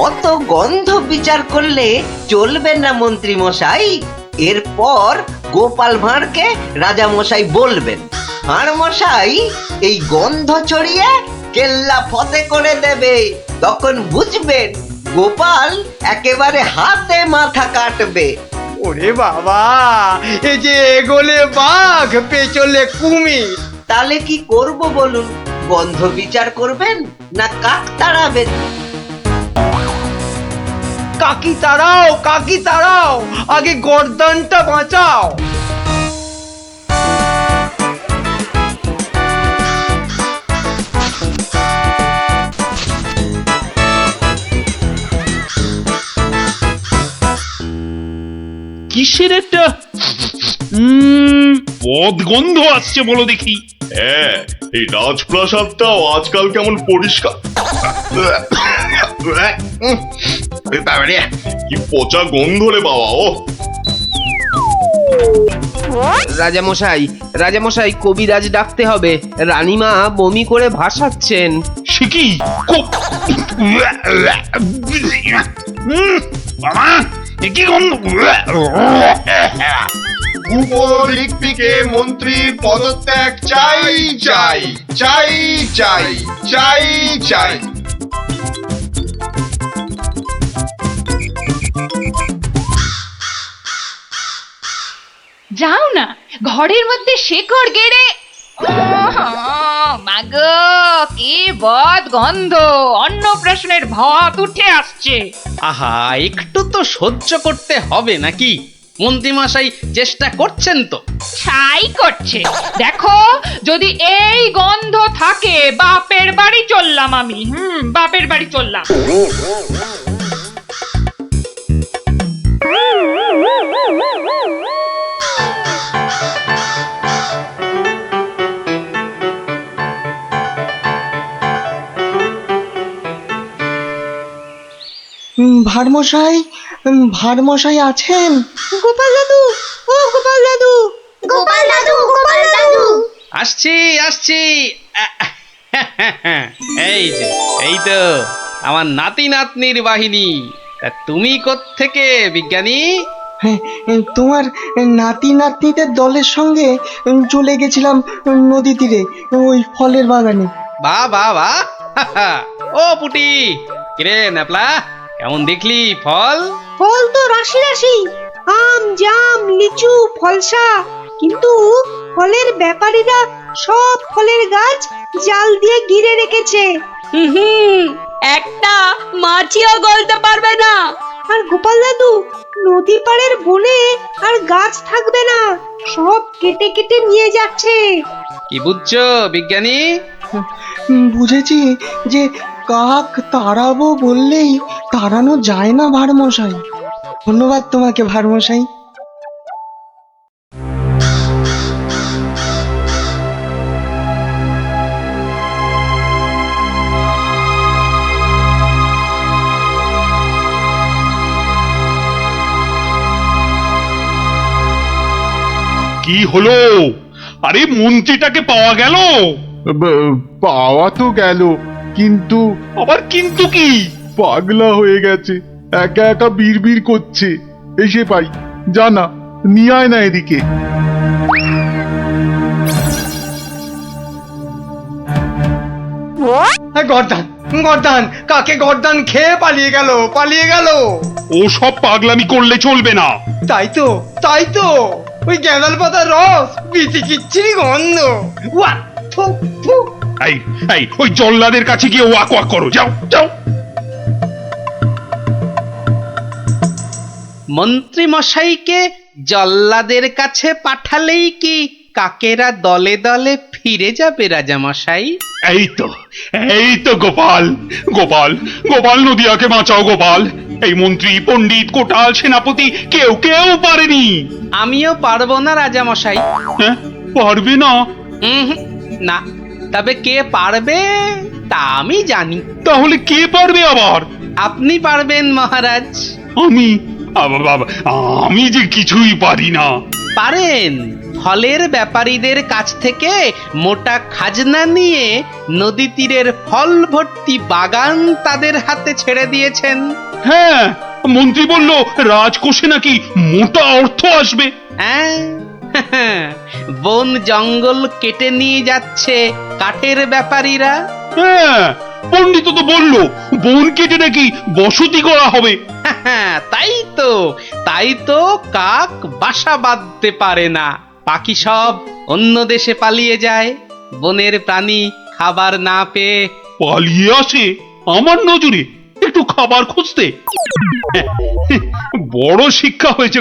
অত গন্ধ বিচার করলে চলবে না মন্ত্রী মশাই। এরপর গোপাল ভাঁড়কে রাজা মশাই বলবেন, ভাঁড় মশাই এই গন্ধ ছড়িয়ে কেল্লা ফতে করে দেবে। তখন বুঝবেন গোপাল একেবারে হাতে মাথা কাটবে। ওরে বাবা, এ যে এগোলে বাঘ পেছলে কুমির। তাহলে কি করব বলুন? গন্ধ বিচার করবেন না কাক তাড়াবেন? কাকি তাড়াও, কাকি তাড়াও, আগে গর্দানটা বাঁচাও। কিসের একটা বদগন্ধ আসছে বলো দেখি। হ্যাঁ, এই রাজপ্রাসাদটাও আজকাল কেমন পরিষ্কার। কি পচা গন্ধ রে বাবা। ও রাজামশাই, রাজামশাই, কবিরাজ ডাকতে হবে। রানীমা বমি করে ভাসাচ্ছেন। সে কি? বাবা, এ কি গন্ধ? উপরিক্তিকে মন্ত্রীর পদত্যাগ চাই চাই চাই চাই চাই চাই। যাও না, ঘরের মধ্যে শেকড় গেড়ে। মাগো, কি বদ গন্ধ! অন্নপ্রাশনের ভাত উঠে আসছে। আহা, একটু তো সহ্য করতে হবে নাকি? মন্ত্রীমশাই চেষ্টা করছেন তো। ছাই করছে। দেখো, যদি এই গন্ধ থাকে, বাপের বাড়ি চললাম আমি। বাপের বাড়ি চললাম। ভাড়মশাই, ভাড়মশাই আছেন? গোপাল দাদু, ও গোপাল দাদু, গোপাল দাদু, গোপাল দাদু। আসছি আসছি। এই যে, এই তো আমার নাতি নাতনির বাহিনী। তা তুমি কোত্থেকে বিজ্ঞানী? হ্যাঁ, তোমার নাতি নাতনিদের দলের সঙ্গে চলে গেছিলাম নদী তীরে, ওই ফলের বাগানে। বাহ বাহ বাহ। ও পুটি, কিরে ন্যাপলা, কেমন দেখলি ফল? ফল তো রাশি রাশি, আম, জাম, লিচু, ফলসা। কিন্তু ফলের ব্যাপারীরা সব ফলের গাছ জাল দিয়ে ঘিরে রেখেছে। একটা মাছিও গলতে পারবে না। আর গোপাল দাদু, নদী পাড়ের বনে আর গাছ থাকবে না, সব কেটে কেটে নিয়ে যাচ্ছে। কি বুঝছো বিজ্ঞানী? বুঝেছি যে কাক তাড়াবো বললেই তাড়ানো যায় না ভাড়মশাই। ধন্যবাদ তোমাকে ভাড়মশাই। কি হলো? আরে মন্ত্রীটাকে পাওয়া গেল? পাওয়া তো গেল, কিন্তু আবার কিন্তু কি? পাগলা হয়ে গেছে, একা একা বিড়বিড় করছে। এসে পাই, জানা নিয়ে আয় না এদিকে। গর্দান গর্দান, কাকে গর্দান খেয়ে পালিয়ে গেল। ও সব পাগলামি করলে চলবে না। তাই তো ওই গ্যাঁদাল পাতার রস, বিচিকিচ্ছিরি গন্ধ। ওয়া, থু, থু। এই এই ওই জল্লাদের কাছে গিয়ে ওয়াক ওয়াক করো, যাও যাও। মন্ত্রী মশাইকে জল্লাদের কাছে পাঠালেই কি কাকেরা দলে দলে ফিরে যাবে রাজা মশাই? এই তো গোপাল, গোপাল, গোপাল, নদিয়াকে বাঁচাও গোপাল। এই মন্ত্রী, পণ্ডিত, কোটাল, সেনাপতি কেউ পারেনি। আমিও পারবো না রাজা মশাই। হ্যাঁ, পারবে না? না, তবে কে পারবে তা আমি জানি। তাহলে কে পারবে আবার? আপনি পারবেন মহারাজ। আমি যে কিছুই পারি না। পারেন। ফলের ব্যাপারীদের কাছ থেকে মোটা খাজনা নিয়ে নদী তীরের ফল ভর্তি বাগান তাদের হাতে ছেড়ে দিয়েছেন। হ্যাঁ, মন্ত্রী বলল রাজকোষে নাকি মোটা অর্থ আসবে। হ্যাঁ, বন জঙ্গল কেটে নিয়ে যাচ্ছে কাঠের ব্যাপারীরা। হ্যাঁ, পণ্ডিত তো বলল বন কেটে নাকি বসতি করা হবে। তাই তো কাক বাসা বাঁধতে পারে না, পাখি সব অন্য দেশে পালিয়ে যায়। বনের প্রাণী খাবার না পেয়ে পালিয়ে আসে আমার নজরে একটু খাবার খুঁজতে। বড় শিক্ষা হয়েছে।